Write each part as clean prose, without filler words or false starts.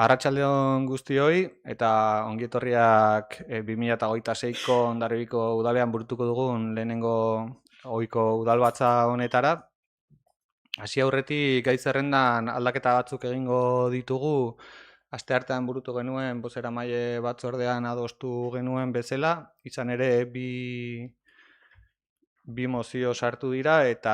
Arratsalde on guztioi eta ongi etorriak 2026ko Hondarribiko udalean burutuko dugun lehenengo ohiko udalbatza honetara. Hasi aurretik gai zerrendan aldaketa batzuk egingo ditugu. Asteartean burutu genuen bozeramaile batzordean adostu genuen bezala, izan ere bi mozio sartu dira eta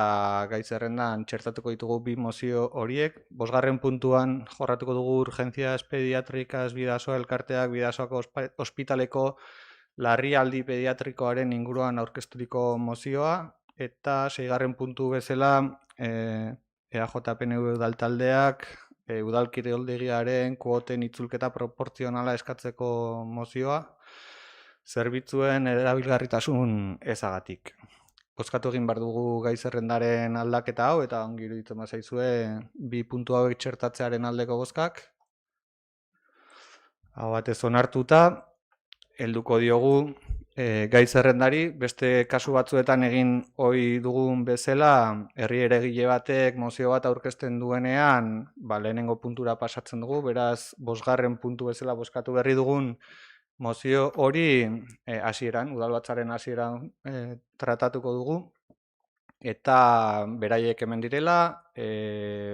gai zerrendan txertatuko ditugu bi mozio horiek. Bosgarren puntuan jorratuko dugu urgentzias pediatrikaz Bidasoa elkarteak Bidasoako ospitaleko larrialdi pediatrikoaren inguruan aurkezturiko mozioa, eta seigarren puntu bezala EAJ-PNV udaltaldeak udal kiroldegiaren kuoten itzulketa proportzionala eskatzeko mozioa, zerbitzuen erabilgarritasun ezagatik. Bozkatu egin behar dugu gai zerrendaren aldaketa hau, eta ongi iruditzen bazaizue bi puntu hauek txertatzearen aldeko bozkak. Hau batez onartuta, helduko diogu gai zerrendari. Beste kasu batzuetan egin ohi dugun bezala, herri eragile batek mozio bat aurkezten duenean, lehenengo puntura pasatzen dugu, beraz, bosgarren puntu bezala bozkatu berri dugun mozio hori hasieran, udalbatzaren hasieran tratatuko dugu, eta beraiek hemen direla,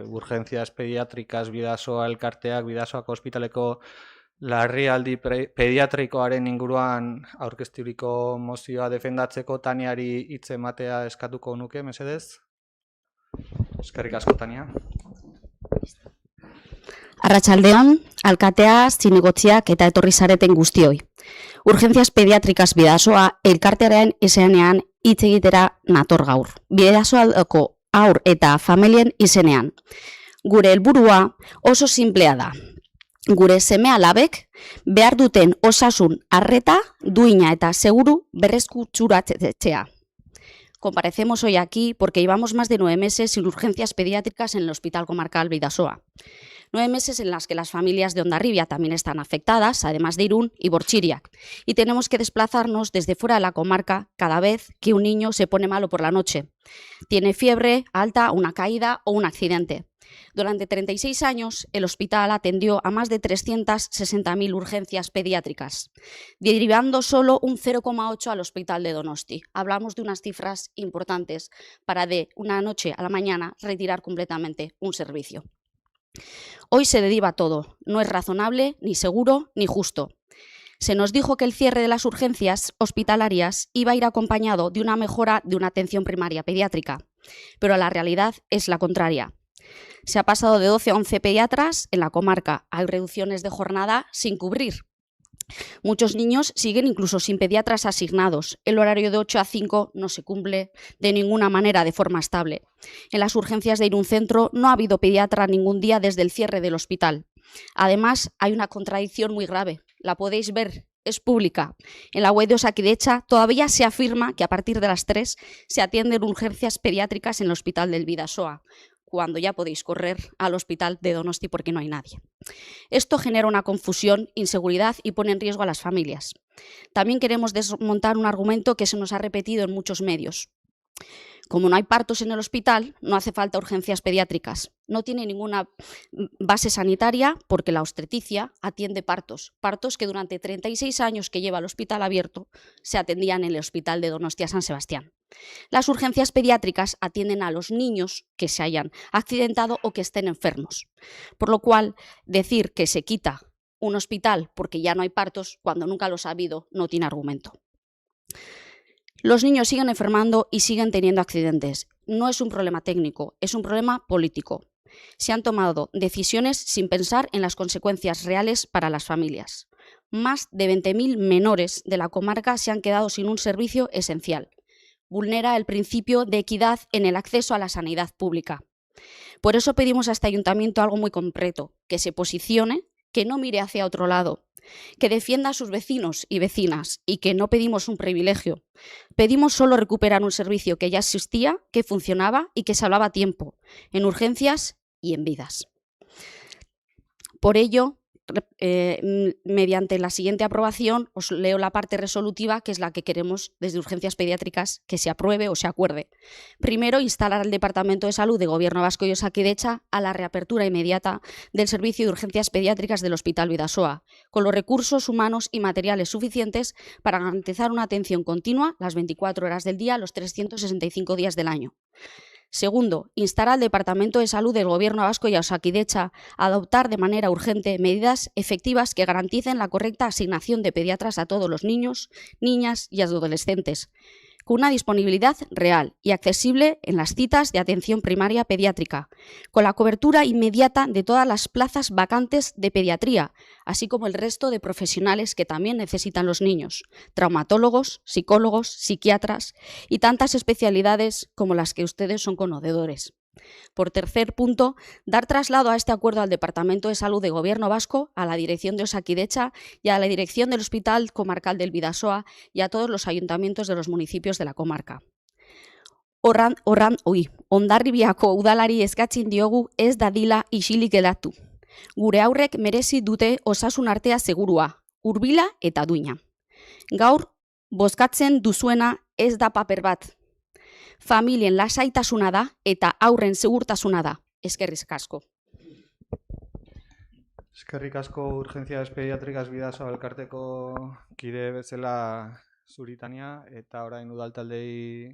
urgentzias pediatrikaz Bidasoa elkarteak Bidasoako ospitaleko larrialdi pediatrikoaren inguruan aurkezturiko mozioa defendatzeko Taniari hitz ematea eskatuko nuke, mesedez. Eskerrik asko, Tania. Arratsaldeon, alkatea, zinegotziak eta etorri zareten guztioi. Urgentzias pediatrikaz Bidasoa elkartearen izenean hitz egitera nator gaur. Bidasoako haur eta familien izenean. Gure helburua oso sinplea da. Gure seme-alabek behar duten osasun arreta, duina eta seguru berreskuratzea. Comparecemos hoy aquí porque llevamos más de 9 meses sin urgencias pediátricas en el Hospital Comarcal Bidasoa. 9 meses en las que las familias de Hondarribia también están afectadas, además de Irún y Borchiriac, y tenemos que desplazarnos desde fuera de la comarca cada vez que un niño se pone malo por la noche. Tiene fiebre alta, una caída o un accidente. Durante 36 años, el hospital atendió a más de 360.000 urgencias pediátricas, derivando solo un 0,8 al hospital de Donosti. Hablamos de unas cifras importantes para de una noche a la mañana retirar completamente un servicio. Hoy se deriva todo. No es razonable, ni seguro, ni justo. Se nos dijo que el cierre de las urgencias hospitalarias iba a ir acompañado de una mejora de una atención primaria pediátrica, pero la realidad es la contraria. Se ha pasado de 12 a 11 pediatras en la comarca. Hay reducciones de jornada sin cubrir. Muchos niños siguen incluso sin pediatras asignados. El horario de 8 a 5 no se cumple de ninguna manera de forma estable. En las urgencias de Irún Centro no ha habido pediatra ningún día desde el cierre del hospital. Además, hay una contradicción muy grave. La podéis ver, es pública. En la web de Osakidetza todavía se afirma que a partir de las 3 se atienden urgencias pediátricas en el Hospital del Bidasoa, cuando ya podéis correr al hospital de Donosti porque no hay nadie. Esto genera una confusión, inseguridad y pone en riesgo a las familias. También queremos desmontar un argumento que se nos ha repetido en muchos medios. Como no hay partos en el hospital, no hace falta urgencias pediátricas. No tiene ninguna base sanitaria porque la obstetricia atiende partos. Partos que durante 36 años que lleva el hospital abierto se atendían en el hospital de Donostia San Sebastián. Las urgencias pediátricas atienden a los niños que se hayan accidentado o que estén enfermos. Por lo cual, decir que se quita un hospital porque ya no hay partos, cuando nunca los ha habido, no tiene argumento. Los niños siguen enfermando y siguen teniendo accidentes. No es un problema técnico, es un problema político. Se han tomado decisiones sin pensar en las consecuencias reales para las familias. Más de 20.000 menores de la comarca se han quedado sin un servicio esencial. Vulnera el principio de equidad en el acceso a la sanidad pública. Por eso pedimos a este ayuntamiento algo muy concreto, que se posicione, que no mire hacia otro lado, que defienda a sus vecinos y vecinas y que no pedimos un privilegio. Pedimos solo recuperar un servicio que ya existía, que funcionaba y que salvaba tiempo, en urgencias y en vidas. Por ello, mediante la siguiente aprobación, os leo la parte resolutiva, que es la que queremos desde Urgencias Pediátricas que se apruebe o se acuerde. Primero, instalar al Departamento de Salud de Gobierno Vasco y Osakidetza a la reapertura inmediata del servicio de urgencias pediátricas del Hospital Bidasoa, con los recursos humanos y materiales suficientes para garantizar una atención continua las 24 horas del día, los 365 días del año. Segundo, instar al Departamento de Salud del Gobierno Vasco y a Osakidetza a adoptar de manera urgente medidas efectivas que garanticen la correcta asignación de pediatras a todos los niños, niñas y adolescentes, con una disponibilidad real y accesible en las citas de atención primaria pediátrica, con la cobertura inmediata de todas las plazas vacantes de pediatría, así como el resto de profesionales que también necesitan los niños, traumatólogos, psicólogos, psiquiatras y tantas especialidades como las que ustedes son conocedores. Por tercer punto, dar traslado a este acuerdo al Departamento de Salud de Gobierno Vasco, a la Dirección de Osakidetza y a la Dirección del Hospital Comarcal del Bidasoa y a todos los ayuntamientos de los municipios de la comarca. Hondarribiako udalari eskatzen diogu ez dadila isilik geratu. Gure aurrek merezi dute osasun artea segurua, hurbila eta duina. Gaur, bozkatzen duzuena ez da paper bat. Familien lasaitasuna da eta aurren segurtasuna da. Eskerrik asko. Eskerrik asko Urgencias Pediátricas Bidasoa elkarteko kide bezala zuritania, eta orain udaltaldei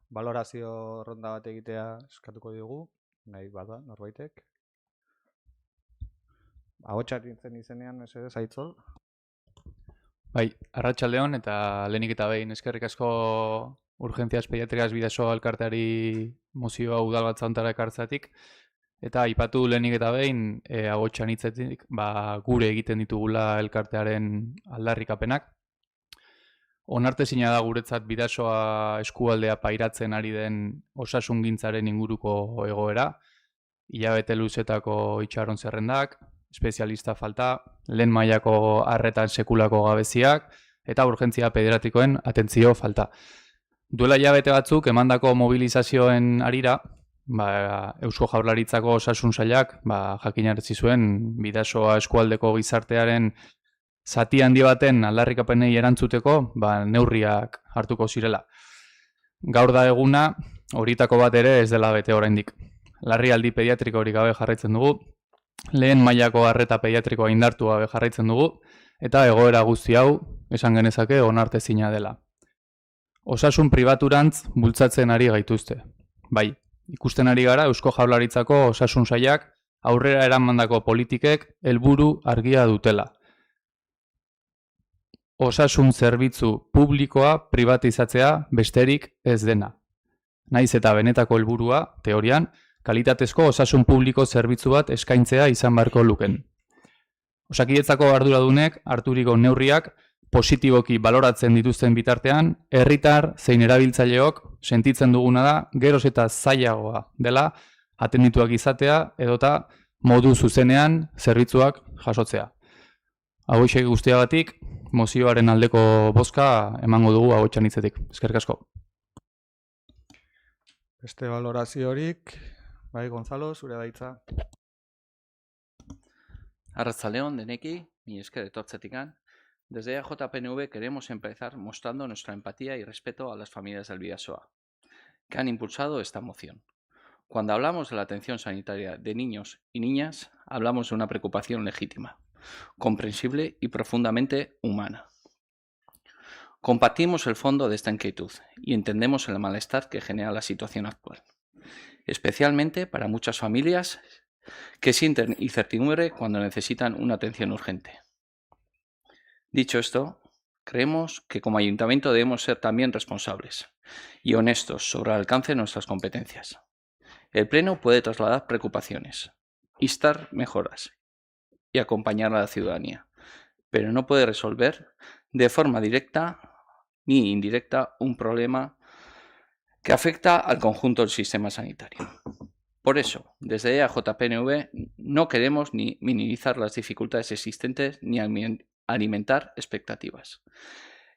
balorazio ronda bat egitea eskatuko diogu, nahi bada norbaitek. Ahotsatzen izenean, mesedez, Aitzol. Bai, arratsaldeon eta lehenik eta behin eskerrik asko Urgencias Pediátricas Bidasoa elkarteari mozioa udalbatza hontara ekartzatik, eta aipatu lehenik eta behin ahotsan hitzetik gure egiten ditugula elkartearen aldarrikapenak. Onartezina da guretzat Bidasoa eskualdea pairatzen ari den osasungintzaren inguruko egoera, hilabete luzetako itxaron zerrendak, espezialista falta, lehen mailako arretan sekulako gabeziak eta urgentzia pediatrikoen atentzio falta. Duela hilabete batzuk emandako mobilizazioen harira, Eusko Jaurlaritzako osasun sailak jakinarazi zuen Bidasoa eskualdeko gizartearen zati handi baten aldarrikapenei erantzuteko neurriak hartuko zirela. Gaur da eguna, horietako bat ere ez dela bete oraindik. Larrialdi pediatriko hori gabe jarraitzen dugu, lehen mailako arreta pediatrikoa indartu gabe jarraitzen dugu, eta egoera guzti hau esan genezake onartezina dela. Osasun pribaturantz bultzatzen ari gaituzte. Bai, ikusten ari gara Eusko Jaurlaritzako osasun sailak aurrera eramandako politikek helburu argia dutela. Osasun zerbitzu publikoa pribatizatzea besterik ez dena. Naiz eta benetako helburua, teorian, kalitatezko osasun publiko zerbitzu bat eskaintzea izan beharko luken. Osakidetzako arduradunek harturiko neurriak positiboki baloratzen dituzten bitartean, herritar zein erabiltzaileok sentitzen duguna da geroz eta zailagoa dela atendituak izatea edota modu zuzenean zerbitzuak jasotzea. Hauexek guztiagatik, mozioaren aldeko bozka emango dugu ahotsan hitzetik. Eskerrik asko. Beste baloraziorik, bai, Gonzalo, zure da hitza. Arratsaldeon deneki, mi esker etortzetikan. Desde AJPNV queremos empezar mostrando nuestra empatía y respeto a las familias del Bidasoa, que han impulsado esta moción. Cuando hablamos de la atención sanitaria de niños y niñas, hablamos de una preocupación legítima, comprensible y profundamente humana. Compartimos el fondo de esta inquietud y entendemos el malestar que genera la situación actual, especialmente para muchas familias que sienten incertidumbre cuando necesitan una atención urgente. Dicho esto, creemos que como ayuntamiento debemos ser también responsables y honestos sobre el alcance de nuestras competencias. El Pleno puede trasladar preocupaciones, instar mejoras y acompañar a la ciudadanía, pero no puede resolver de forma directa ni indirecta un problema que afecta al conjunto del sistema sanitario. Por eso, desde AJPNV no queremos ni minimizar las dificultades existentes ni alimentar expectativas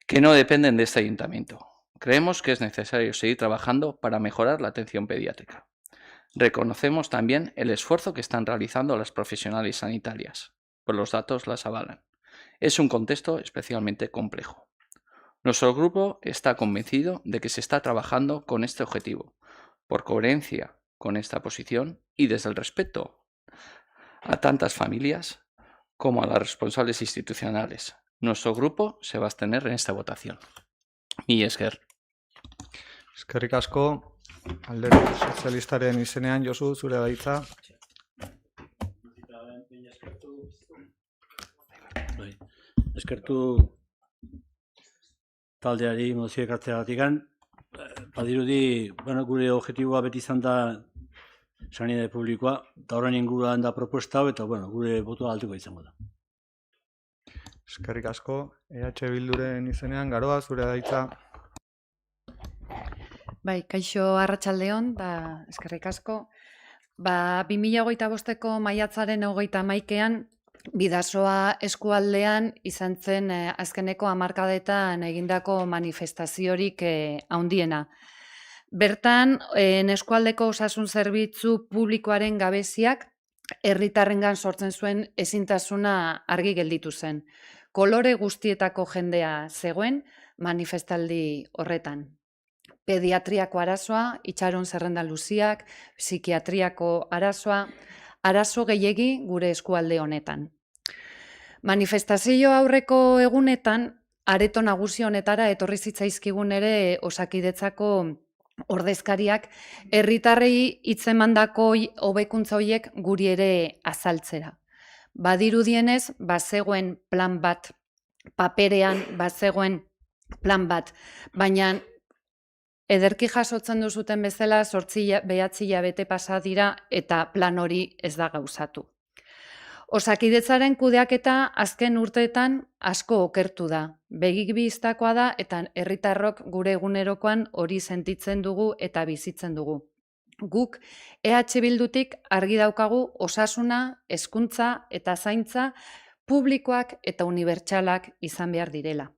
que no dependen de este ayuntamiento. Creemos que es necesario seguir trabajando para mejorar la atención pediátrica. Reconocemos también el esfuerzo que están realizando las profesionales sanitarias, pues los datos las avalan. Es un contexto especialmente complejo. Nuestro grupo está convencido de que se está trabajando con este objetivo, por coherencia con esta posición y desde el respeto a tantas familias como a las responsables institucionales. Nuestro grupo se va a abstener en esta votación. Mila esker. Eskerrik asko, Alderdi Sozialistaren izenean, Josu, zure da hitza. Eskertu taldeari mozio ekartzeagatik. Badirudi, gure objektiboa beti izan da sanidade publikoa, eta horren inguruan da propuesta hau, eta gure botoa altuko izango da. Eskerrik asko, EH Bilduren izenean, Garoa, zure da hitza. Bai, kaixo arratsaldeon, eskerrik asko. 2025ko maiatzaren 31ean Bidasoa eskualdean izan zen azkeneko hamarkadetan egindako manifestaziorik handiena. Bertan, eskualdeko osasun zerbitzu publikoaren gabeziak herritarrengan sortzen zuen ezintasuna argi gelditu zen. Kolore guztietako jendea zegoen manifestaldi horretan. Pediatriako arazoa, itxaron zerrenda luziak, psikiatriako arazoa, arazo gehiegi gure eskualde honetan. Manifestazio aurreko egunetan, areto nagusi honetara etorri zitzaizkigun ere Osakidetzako ordezkariak herritarrei hitzemandako hobekuntza horiek guri ere azaltzera. Badirudienez, bazegoen plan bat, paperean bazegoen plan bat, baina ederki jasotzen duzuten bezala 9 hilabete pasa dira eta plan hori ez da gauzatu. Osakidetzaren kudeaketa azken urteetan asko okertu da. Begik bistakoa da eta herritarrok gure egunerokoan hori sentitzen dugu eta bizitzen dugu. Guk EH Bildutik argi daukagu osasuna, hezkuntza eta zaintza publikoak eta unibertsalak izan behar direla.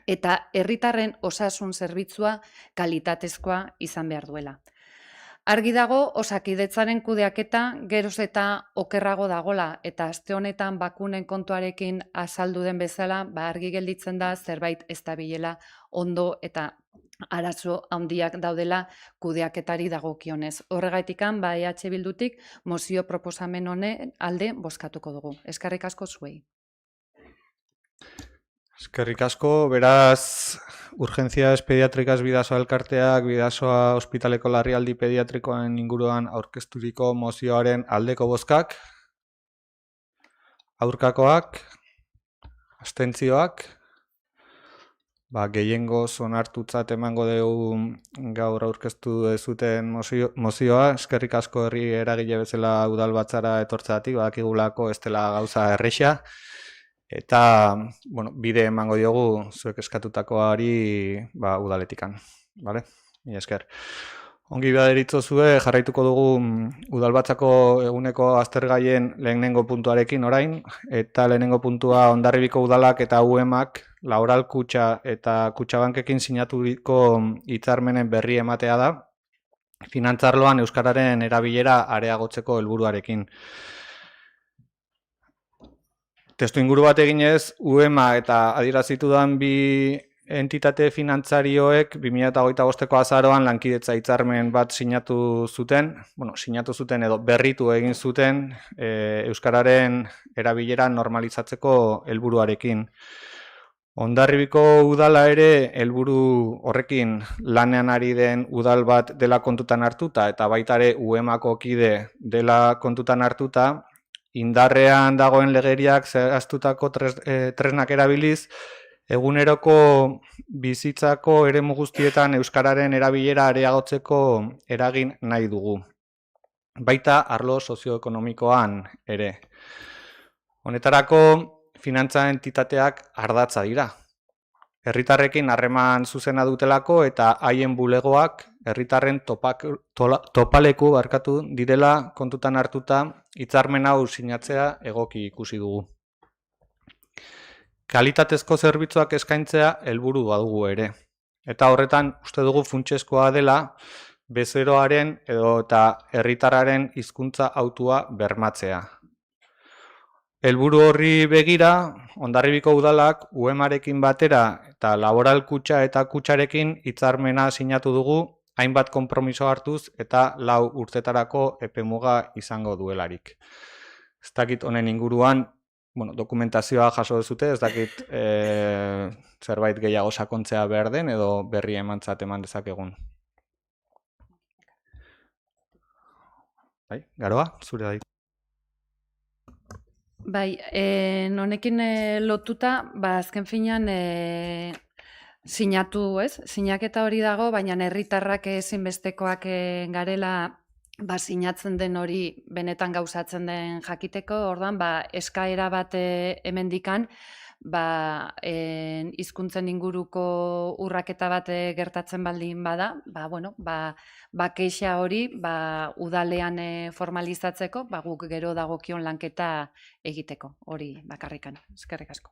Eta herritarren osasun zerbitzua kalitatezkoa izan behar duela. Argi dago Osakidetzaren kudeaketa geroz eta okerrago dagola eta aste honetan bakunen kontuarekin azaldu den bezala, argi gelditzen da zerbait ez dabilela ondo eta arazo handiak daudela kudeaketari dagokionez. Horregatikan, EH Bildutik mozio proposamen honen alde bozkatuko dugu. Eskerrik asko zuei. Eskerrik asko, beraz, Urgencias Pediatricas Bidasoa elkarteak Bidasoa ospitaleko larrialdi pediatrikoen inguruan aurkezturiko mozioaren aldeko bozkak, aurkakoak, abstentzioak, gehiengoz onartutzat emango dugu gaur aurkeztu dezuten mozioa. Eskerrik asko herri eragile bezala udalbatzara etortzeatik, badakigulako ez dela gauza erresa. Eta, bide emango diogu zuek eskatutakoari udaletikan. Mila esker. Ongi baderitzozue, jarraituko dugu udalbatzako eguneko aztergaien lehenengo puntuarekin orain, eta lehenengo puntua Hondarribiko udalak eta UEMak Laboral Kutxa eta Kutxabankekin sinaturiko hitzarmenen berri ematea da, finantzarloan euskararen erabilera areagotzeko helburuarekin. Testu inguru bat eginez, UEMA eta adierazitudan bi entitate finantzarioek 2025ko azaroan lankidetza hitzarmen bat sinatu zuten edo berritu egin zuten euskararen erabilera normalizatzeko helburuarekin. Hondarribiko udala ere helburu horrekin lanean ari den udal bat dela kontutan hartuta eta baita ere UEMako kide dela kontutan hartuta, indarrean dagoen legeriak zehaztutako tresnak erabiliz, eguneroko bizitzako eremu guztietan euskararen erabilera areagotzeko eragin nahi dugu. Baita arlo sozioekonomikoan ere. Honetarako finantza entitateak ardatza dira. Herritarrekin harreman zuzena dutelako eta haien bulegoak herritarren topaleku direla kontutan hartuta hitzarmen hau sinatzea egoki ikusi dugu. Kalitatezko zerbitzuak eskaintzea helburu badugu ere. Eta horretan uste dugu funtsezkoa dela bezeroaren edo eta herritarraren hizkuntza hautua bermatzea. Helburu horri begira, Hondarribiko udalak UEMarekin batera eta Laboral Kutxa eta Kutxarekin hitzarmena sinatu dugu, hainbat konpromiso hartuz eta 4 urtetarako epemuga izango duelarik. Ez dakit honen inguruan, dokumentazioa jaso duzute, ez dakit zerbait gehiago sakontzea behar den edo berri emantzat eman dezakegun. Bai, Garoa, zure da. Bai, honekin lotuta, azken finean sinatu, ez? Sinaketa hori dago, baina herritarrak ezinbestekoak garela sinatzen den hori benetan gauzatzen den jakiteko, orduan eskaera bat hemendikan, hizkuntzen inguruko urraketa bat gertatzen baldin bada, kexa hori udalean formalizatzeko, guk gero dagokion lanketa egiteko, hori bakarrikan. Eskerrik asko.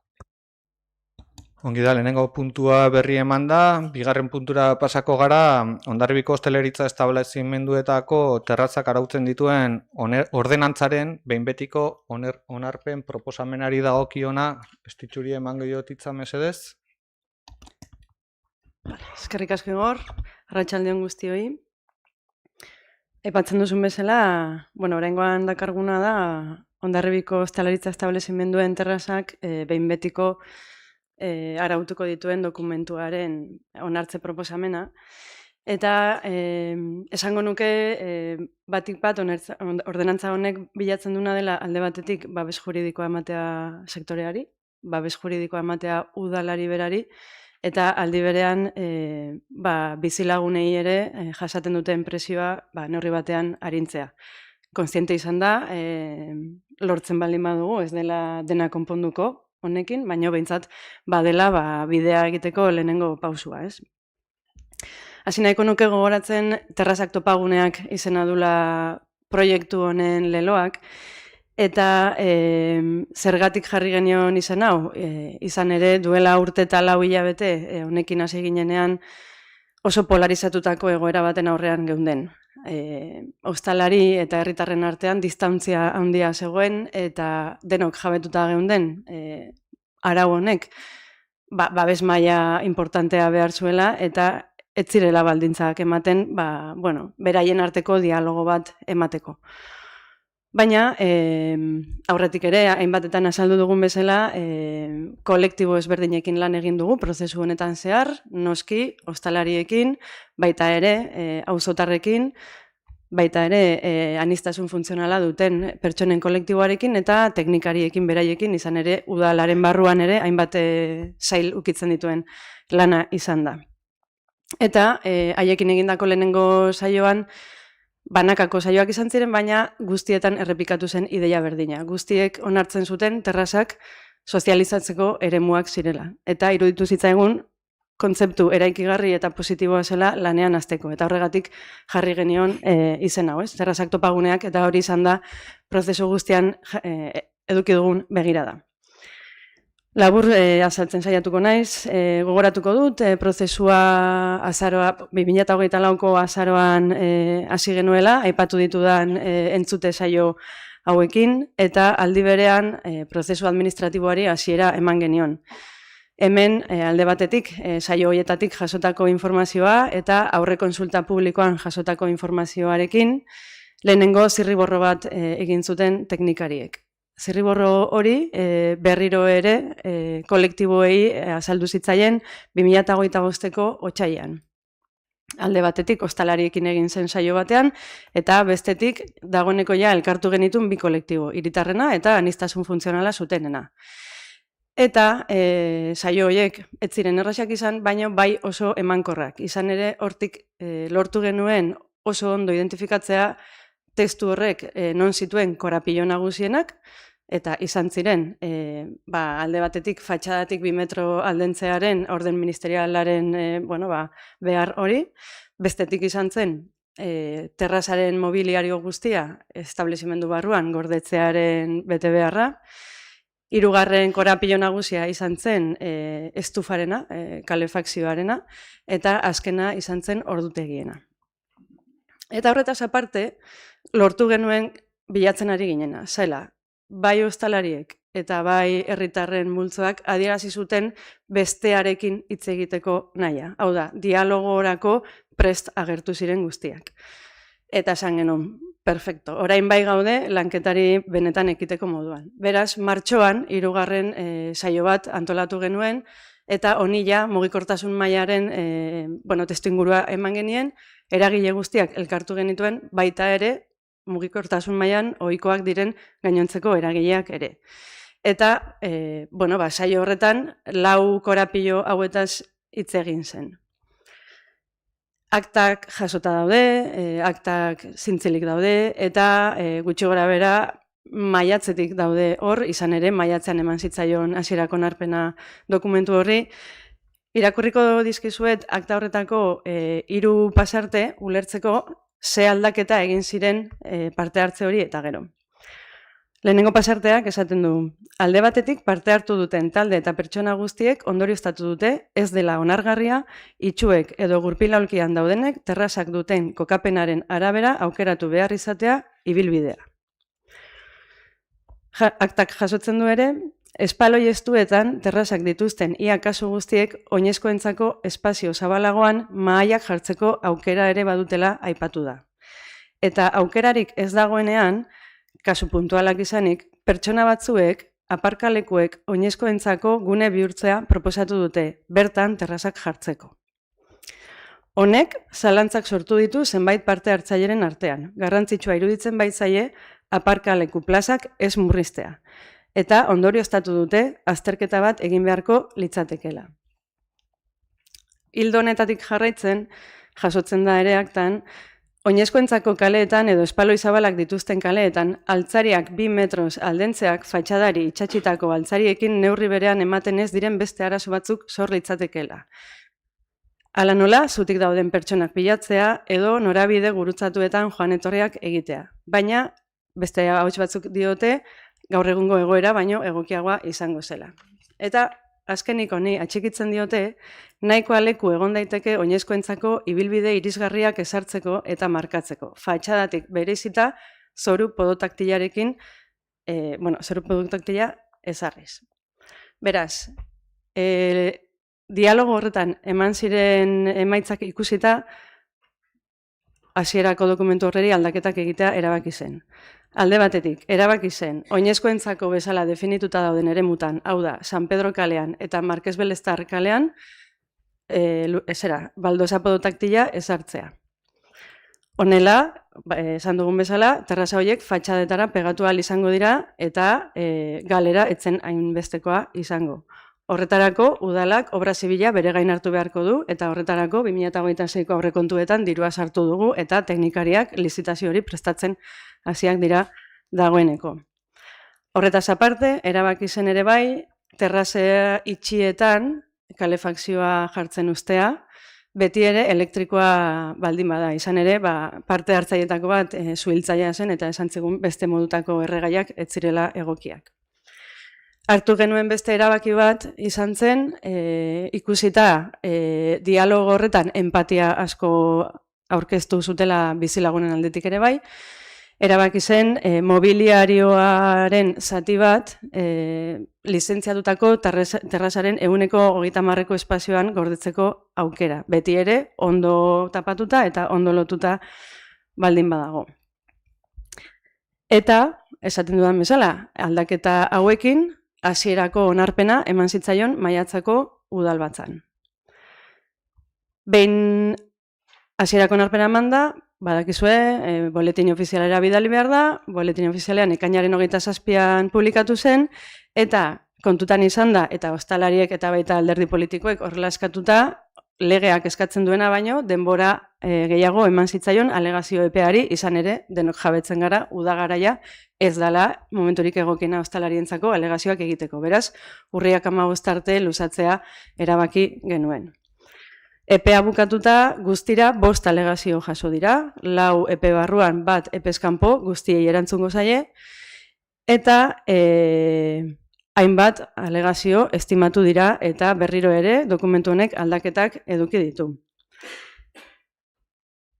Ongi da, lehenengo puntua berri eman da, bigarren puntura pasako gara, Hondarribiko hosteleritza establezimenduetako terrazak arautzen dituen ordenantzaren behin betiko onarpen proposamenari dagokiona, estitxuri emango diotitza mesedez? Eskerrik asko Igor, arratsaldeon guztioi. Aipatzen duzun bezala, oraingoan dakarguna da Hondarribiko hosteleritza establezimenduen terrazak behin betiko arautuko dituen dokumentuaren onartze proposamena. Eta esango nuke batik bat ordenantza honek bilatzen duna dela alde batetik babes juridikoa ematea sektoreari, babes juridikoa ematea udalari berari, eta aldi berean bizilagunei ere jasaten duten presioa neurri batean arintzea. Kontziente izan da, lortzen baldin badugu, ez dela dena konponduko honekin, baina behintzat badela bidea egiteko lehenengo pausua, ez? Hasi nahiko nuke gogoratzen terrazak topaguneak izena dula proiektu honen leloak, eta zergatik jarri genion izan hau, izan ere duela urte eta 4 hilabete honekin hasi ginenean oso polarizatutako egoera baten aurrean geunden. Ostalari eta herritarren artean distantzia handia zegoen eta denok jabetuta geunden arau honek babes maila importantea behar zuela eta ez zirela baldintzak ematen beraien arteko dialogo bat emateko. Baina aurretik ere hainbatetan azaldu dugun bezala kolektibo ezberdinekin lan egin dugu prozesu honetan zehar, noski ostalariekin, baita ere auzotarrekin, baita ere aniztasun funtzionala duten pertsonen kolektiboarekin eta teknikariekin beraiekin, izan ere udalaren barruan ere hainbat sail ukitzen dituen lana izan da. Eta haiekin egindako lehenengo saioan banakako saioak izan ziren, baina guztietan errepikatu zen ideia berdina. Guztiek onartzen zuten terrazak sozializatzeko eremuak zirela. Eta iruditu zitzaigun kontzeptu eraikigarri eta positiboa zela lanean hasteko. Eta horregatik jarri genion izen hau, ez? Terrazak topaguneak, eta hori izan da prozesu guztian eduki dugun begirada. Labur azaltzen saiatuko naiz, gogoratuko dut, prozesua 2024ko azaroan hasi genuela, aipatu ditudan entzute saio hauekin, eta aldi berean prozesu administratiboari hasiera eman genion. Hemen alde batetik saio horietatik jasotako informazioa eta aurre konsulta publikoan jasotako informazioarekin lehenengo zirriborro bat egin zuten teknikariek. Zirriborro hori berriro ere kolektiboei azaldu zitzaien 2025ko otsailean. Alde batetik ostalariekin egin zen saio batean, eta bestetik dagoeneko elkartu genitun 2 kolektibo, hiritarrena eta aniztasun funtzionala zutenena. Eta saio horiek ez ziren errasak izan, baina bai oso emankorrak. Izan ere hortik lortu genuen oso ondo identifikatzea testu horrek non zituen korapilo nagusienak, eta izan ziren alde batetik fatxadatik 2 metro aldentzearen orden ministerialaren behar hori, bestetik izan zen terrazaren mobiliario guztia establezimendu barruan gordetzearen bete beharra, 3. korapilo nagusia izan zen estufarena, kalefakzioarena, eta azkena izan zen ordutegiena. Eta horretaz aparte, lortu genuen bilatzen ari ginena, zela, bai ostalariek eta bai herritarren multzoak adierazi zuten bestearekin hitz egiteko nahia. Hau da, dialogorako prest agertu ziren guztiak. Eta esan genuen, perfecto, orain bai gaude lanketari benetan ekiteko moduan. Beraz, martxoan, 3. saio bat antolatu genuen, eta honi ja mugikortasun mailaren testuingurua eman genien, eragile guztiak elkartu genituen, baita ere mugikortasun mailan ohikoak diren gainontzeko eragileak ere. Eta, saio horretan, 4 korapilo hauetaz hitz egin zen. Aktak jasota daude, aktak zintzilik daude, eta gutxi gora bera maiatzetik daude hor, izan ere maiatzean eman zitzaion hasierako onarpena dokumentu horri. Irakurriko dizkizuet akta horretako 3 pasarte ulertzeko ze aldaketa egin ziren parte hartze hori eta gero. Lehenengo pasarteak esaten du, alde batetik parte hartu duten talde eta pertsona guztiek ondorioztatu dute ez dela onargarria, itxuek edo gurpilaulkian daudenek terrazak duten kokapenaren arabera aukeratu behar izatea ibilbidea. Aktak jasotzen du ere, espaloi estuetan terrazak dituzten ia kasu guztiek oinezkoentzako espazio zabalagoan mahaiak jartzeko aukera ere badutela aipatu da. Eta aukerarik ez dagoenean, kasu puntualak izanik, pertsona batzuek, aparkalekuek oinezkoentzako gune bihurtzea proposatu dute, bertan terrazak jartzeko. Honek, zalantzak sortu ditu zenbait parte hartzaileren artean. Garrantzitsua iruditzen baitzaie, aparkaleku plazak ez murriztea. Eta ondorioztatu dute, azterketa bat egin beharko litzatekela. Ildo honetatik jarraitzen, jasotzen da ere aktan, oinezkoentzako kaleetan edo espaloi zabalak dituzten kaleetan, altzariak 2 metroz aldentzeak fatxadari itxatxitako altzariekin neurri berean ematen ez diren beste arazo batzuk sor litzatekeela. Hala nola, zutik dauden pertsonak bilatzea edo norabide gurutzatuetan joan etorriak egitea. Baina, beste ahots batzuk diote, gaur egungo egoera baino egokiagoa izango zela. Eta azkenik honi atxikitzen diote, nahikoa leku egon daiteke oinezkoentzako ibilbide irisgarriak ezartzeko eta markatzeko. Fatxadatik bereizita zoru podotaktilarekin, zoru podotaktila ezarriz. Beraz, dialogo horretan eman ziren emaitzak ikusita, hasierako dokumentu horreri aldaketak egitea erabaki zen. Alde batetik, erabaki zen, oinezkoentzako bezala definituta dauden eremutan, hau da, San Pedro kalean eta Marqués Belestar kalean, baldosa podotaktila ezartzea. Honela, esan dugun bezala, terraza horiek fatxadetara pegatu ahal izango dira eta galera etzen hainbestekoa izango. Horretarako, udalak obra zibila bere gain hartu beharko du, eta horretarako 2026ko aurrekontuetan dirua sartu dugu, eta teknikariak lizitazio hori prestatzen hasiak dira dagoeneko. Horretaz aparte, erabaki zen ere bai, terrazea itxietan, kalefakzioa jartzen ustea, beti ere elektrikoa baldin bada. Izan ere, parte hartzailetako bat zuhiltzailea zen, eta esan zigun beste modutako erregaiak ez zirela egokiak. Hartu genuen beste erabaki bat izan zen, ikusita dialogo horretan empatia asko aurkeztu zutela bizilagunen aldetik ere bai, erabaki zen mobiliarioaren zati bat lizentziatutako terrazaren 130% espazioan gordetzeko aukera. Beti ere, ondo tapatuta eta ondo lotuta baldin badago. Eta, esaten dudan bezala, aldaketa hauekin, hasierako onarpena eman zitzaion maiatzako udalbatzan. Behin hasierako onarpena eman da, badakizue, boletin ofizialera bidali behar da, boletin ofizialean ekainaren 27an publikatu zen, eta kontutan izan da, eta ostalariek eta baita alderdi politikoek horrela eskatuta, legeak eskatzen duena baino, denbora gehiago eman zitzaion alegazio epeari, izan ere, denok jabetzen gara, udagaraia ez dela momenturik egokiena ostalarientzako alegazioak egiteko. Beraz, urriak 15 arte luzatzea erabaki genuen. Epea bukatuta guztira 5 alegazio jaso dira, 4 epe barruan, 1 epez kanpo guztiei erantzungo zaie, eta hainbat alegazio estimatu dira eta berriro ere dokumentu honek aldaketak eduki ditu.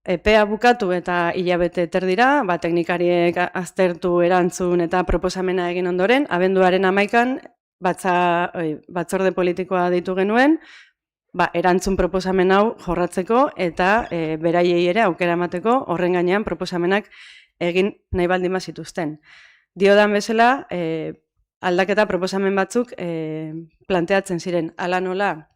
epea bukatu eta hilabete terdira, teknikariek aztertu erantzun eta proposamena egin ondoren, abenduaren 11an batzorde politikoa deitu genuen, erantzun proposamen hau jorratzeko eta beraiei ere aukera emateko horren gainean proposamenak egin nahi baldin bazituzten. Diodan bezala, aldaketa proposamen batzuk planteatzen ziren, hala nola,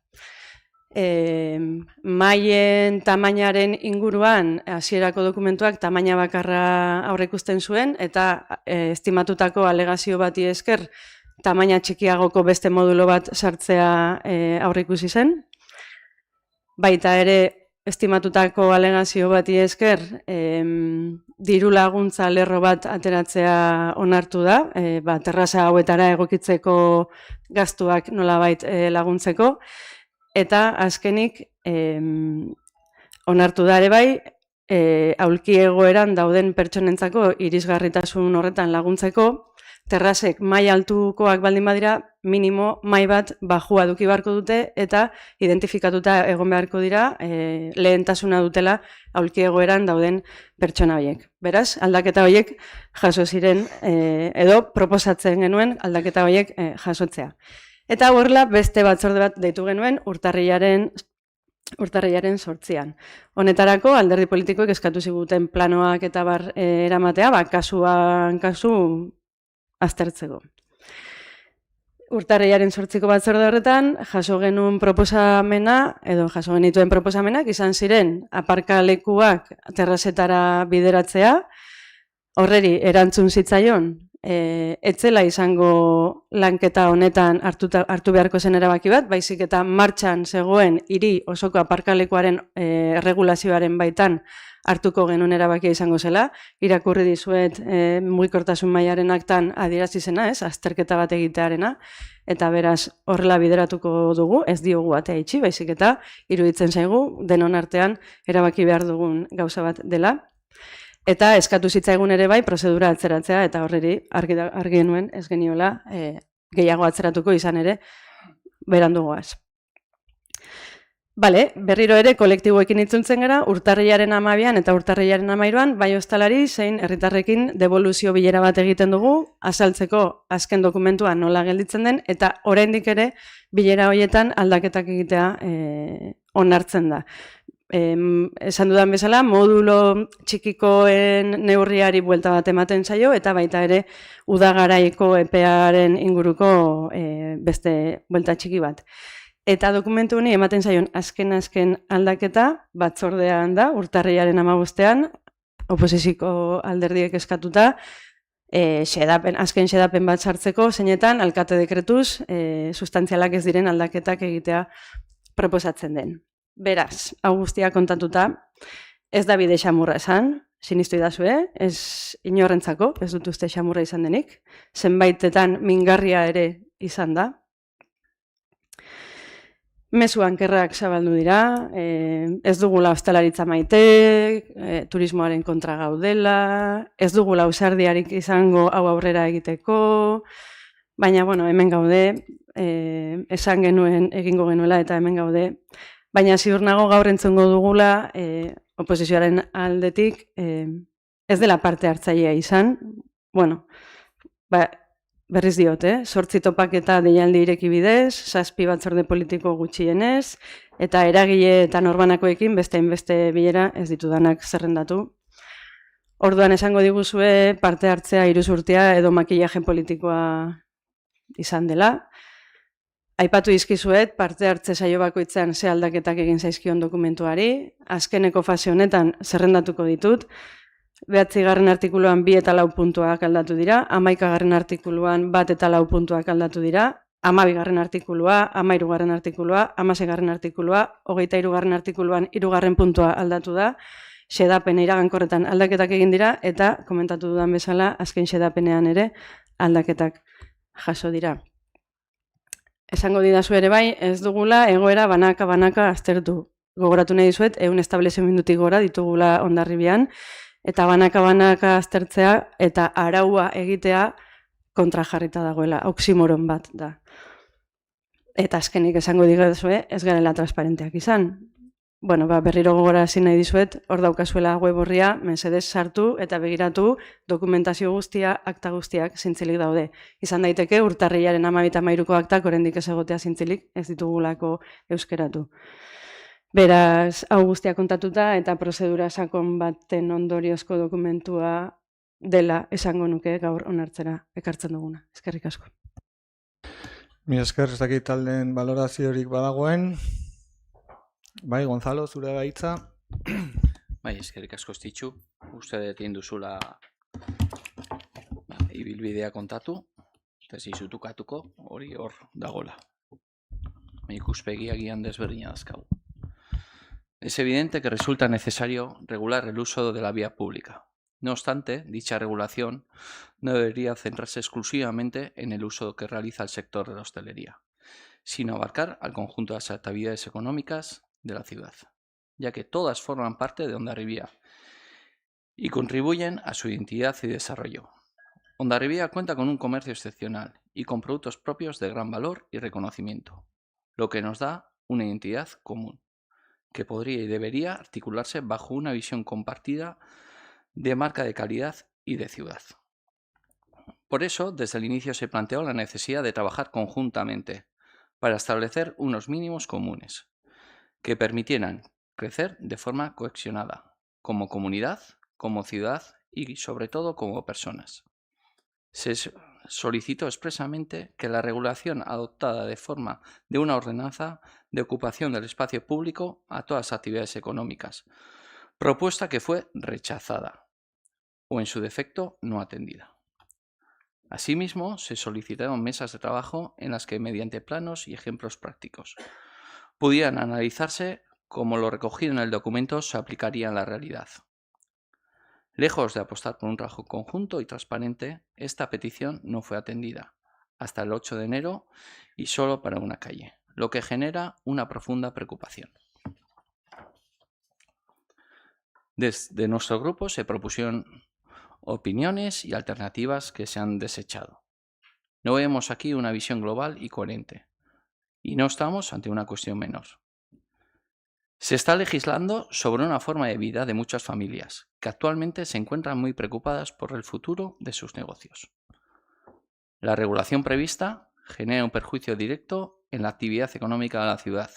maien tamainaren inguruan hasierako dokumentuak tamaina bakarra aurreikusten zuen eta estimatutako alegazio bati esker tamaina txikiagoko beste modulo bat sartzea aurreikusi zen. Baita ere estimatutako alegazio bati esker diru laguntza lerro bat ateratzea onartu da, terraza hauetara egokitzeko gastuak nolabait laguntzeko. Eta azkenik onartu da ere bai, aulki egoeran dauden pertsonentzako irisgarritasun horretan laguntzeko, terrazek mai altukoak baldin badira, minimo mai bat bajua eduki beharko dute eta identifikatuta egon beharko dira lehentasuna dutela aulki egoeran dauden pertsona horiek. Beraz, aldaketa horiek jaso ziren edo proposatzen genuen aldaketa horiek jasotzea. Eta horrela beste batzorde bat deitu genuen urtarrilaren 8an. Honetarako alderdi politikoek eskatu ziguten planoak eta bar eramatea, kasuan kasu aztertzeko. Urtarrilaren 8ko batzorde horretan jaso genuen proposamena edo jaso genituen proposamenak izan ziren aparkalekuak terrazetara bideratzea, horreri erantzun zitzaion etzela izango lanketa honetan hartu beharko zen erabaki bat, baizik eta martxan zegoen hiri osoko aparkalekuaren erregulazioaren baitan hartuko genuen erabakia izango zela. Irakurri dizuet mugikortasun mailaren aktan adierazi zena, azterketa bat egitearena, eta beraz horrela bideratuko dugu, ez diogu atea itxi, baizik eta iruditzen zaigu denon artean erabaki behar dugun gauza bat dela. Eta eskatu zitzaigun ere bai prozedura atzeratzea eta horreri argi genuen ez geniola gehiago atzeratuko izan ere berandugoaz. Berriro ere kolektiboekin itzultzen gara, urtarrilaren 12an eta urtarrilaren 13an bai ostalari zein herritarrekin devoluzio bilera bat egiten dugu, azaltzeko azken dokumentua nola gelditzen den, eta oraindik ere bilera horietan aldaketak egitea onartzen da. Esan dudan bezala, modulo txikikoen neurriari buelta bat ematen zaio, eta baita ere udagaraiko epearen inguruko beste buelta txiki bat. Eta dokumentu honi ematen zaion azken aldaketa batzordean da, urtarrilaren 15ean, oposiziko alderdiek eskatuta, azken xedapen bat sartzeko, zeinetan alkate dekretuz sustantzialak ez diren aldaketak egitea proposatzen den. Beraz, hau guztia kontatuta, ez da bide xamurra esan, sinistu idazue, ez inorrentzako, ez dut uste xamurra izan denik, zenbaitetan mingarria ere izan da. Mezu ankerrak zabaldu dira, ez dugula ostalaritza maite, turismoaren kontra gaudela, ez dugula ausardiarik izango hau aurrera egiteko, baina, hemen gaude, esan genuen, egingo genuela eta hemen gaude, baina ziur nago gaur entzungo dugula oposizioaren aldetik ez dela parte hartzailea izan. Berriz diot, 8 topaketa deialdi ireki bidez, 7 batzorde politiko gutxienez, eta eragile eta norbanakoekin beste bilera ez ditudanak zerrendatu. Orduan esango diguzue parte hartzea iruzurtia edo makillaje politikoa izan dela. Aipatu dizkizuet, parte hartze saio bakoitzean ze aldaketak egin zaizkion dokumentuari, azkeneko fase honetan zerrendatuko ditut, 9. artikuluan 2 eta 4 puntuak aldatu dira, 11. artikuluan 1 eta 4 puntuak aldatu dira, 12. artikulua, 13. artikulua, 16. artikulua, 23. artikuluan 3. puntua aldatu da, xedapen iragankorretan aldaketak egin dira, eta komentatu dudan bezala, azken xedapenean ere aldaketak jaso dira. Esango didazu ere bai, ez dugula egoera banaka aztertu. Gogoratu nahi dizuet, 100 establezimendutik gora ditugula Hondarribian, eta banaka aztertzea eta araua egitea kontrajarrita dagoela, oximoron bat da. Eta azkenik esango digazue, ez garela transparenteak izan. berriro gogorarazi nahi dizuet, hor daukazuela web orria, mesedez sartu eta begiratu dokumentazio guztia, akta guztiak zintzilik daude. Izan daiteke urtarrilaren 12-13ko aktak oraindik ez egotea zintzilik, ez ditugulako euskeratu. Beraz, hau guztia kontatuta eta prozedura sakon baten ondoriozko dokumentua dela esango nuke gaur onartzera ekartzen duguna. Eskerrik asko. Mi esker, ez dakit taldeen baloraziorik badagoen. Bai, Gonzalo, zure da hitza. Bai, eskerrik asko estitxu. Uste dut egin duzula ibilbidea kontatu, eta ez izutukatuko, hori hor dagola. Ikuspegi agian desberdina dazkagu. Es evidente que resulta necesario regular el uso de la vía pública. No obstante, dicha regulación no debería centrarse exclusivamente en el uso que realiza el sector de la hostelería, sino abarcar al conjunto de las actividades económicas de la ciudad, ya que todas forman parte de Hondarribia y contribuyen a su identidad y desarrollo. Hondarribia cuenta con un comercio excepcional y con productos propios de gran valor y reconocimiento, lo que nos da una identidad común, que podría y debería articularse bajo una visión compartida de marca de calidad y de ciudad. Por eso, desde el inicio se planteó la necesidad de trabajar conjuntamente para establecer unos mínimos comunes que permitieran crecer de forma cohesionada, como comunidad, como ciudad y sobre todo como personas. Se solicitó expresamente que la regulación adoptada de forma de una ordenanza de ocupación del espacio público a todas las actividades económicas, propuesta que fue rechazada o en su defecto no atendida. Asimismo, se solicitaron mesas de trabajo en las que mediante planos y ejemplos prácticos pudieran analizarse cómo lo recogido en el documento se aplicaría en la realidad. Lejos de apostar por un trabajo conjunto y transparente, esta petición no fue atendida hasta el 8 de enero y solo para una calle, lo que genera una profunda preocupación. Desde nuestro grupo se propusieron opiniones y alternativas que se han desechado. No vemos aquí una visión global y coherente, y no estamos ante una cuestión menor. Se está legislando sobre una forma de vida de muchas familias, que actualmente se encuentran muy preocupadas por el futuro de sus negocios. La regulación prevista genera un perjuicio directo en la actividad económica de la ciudad,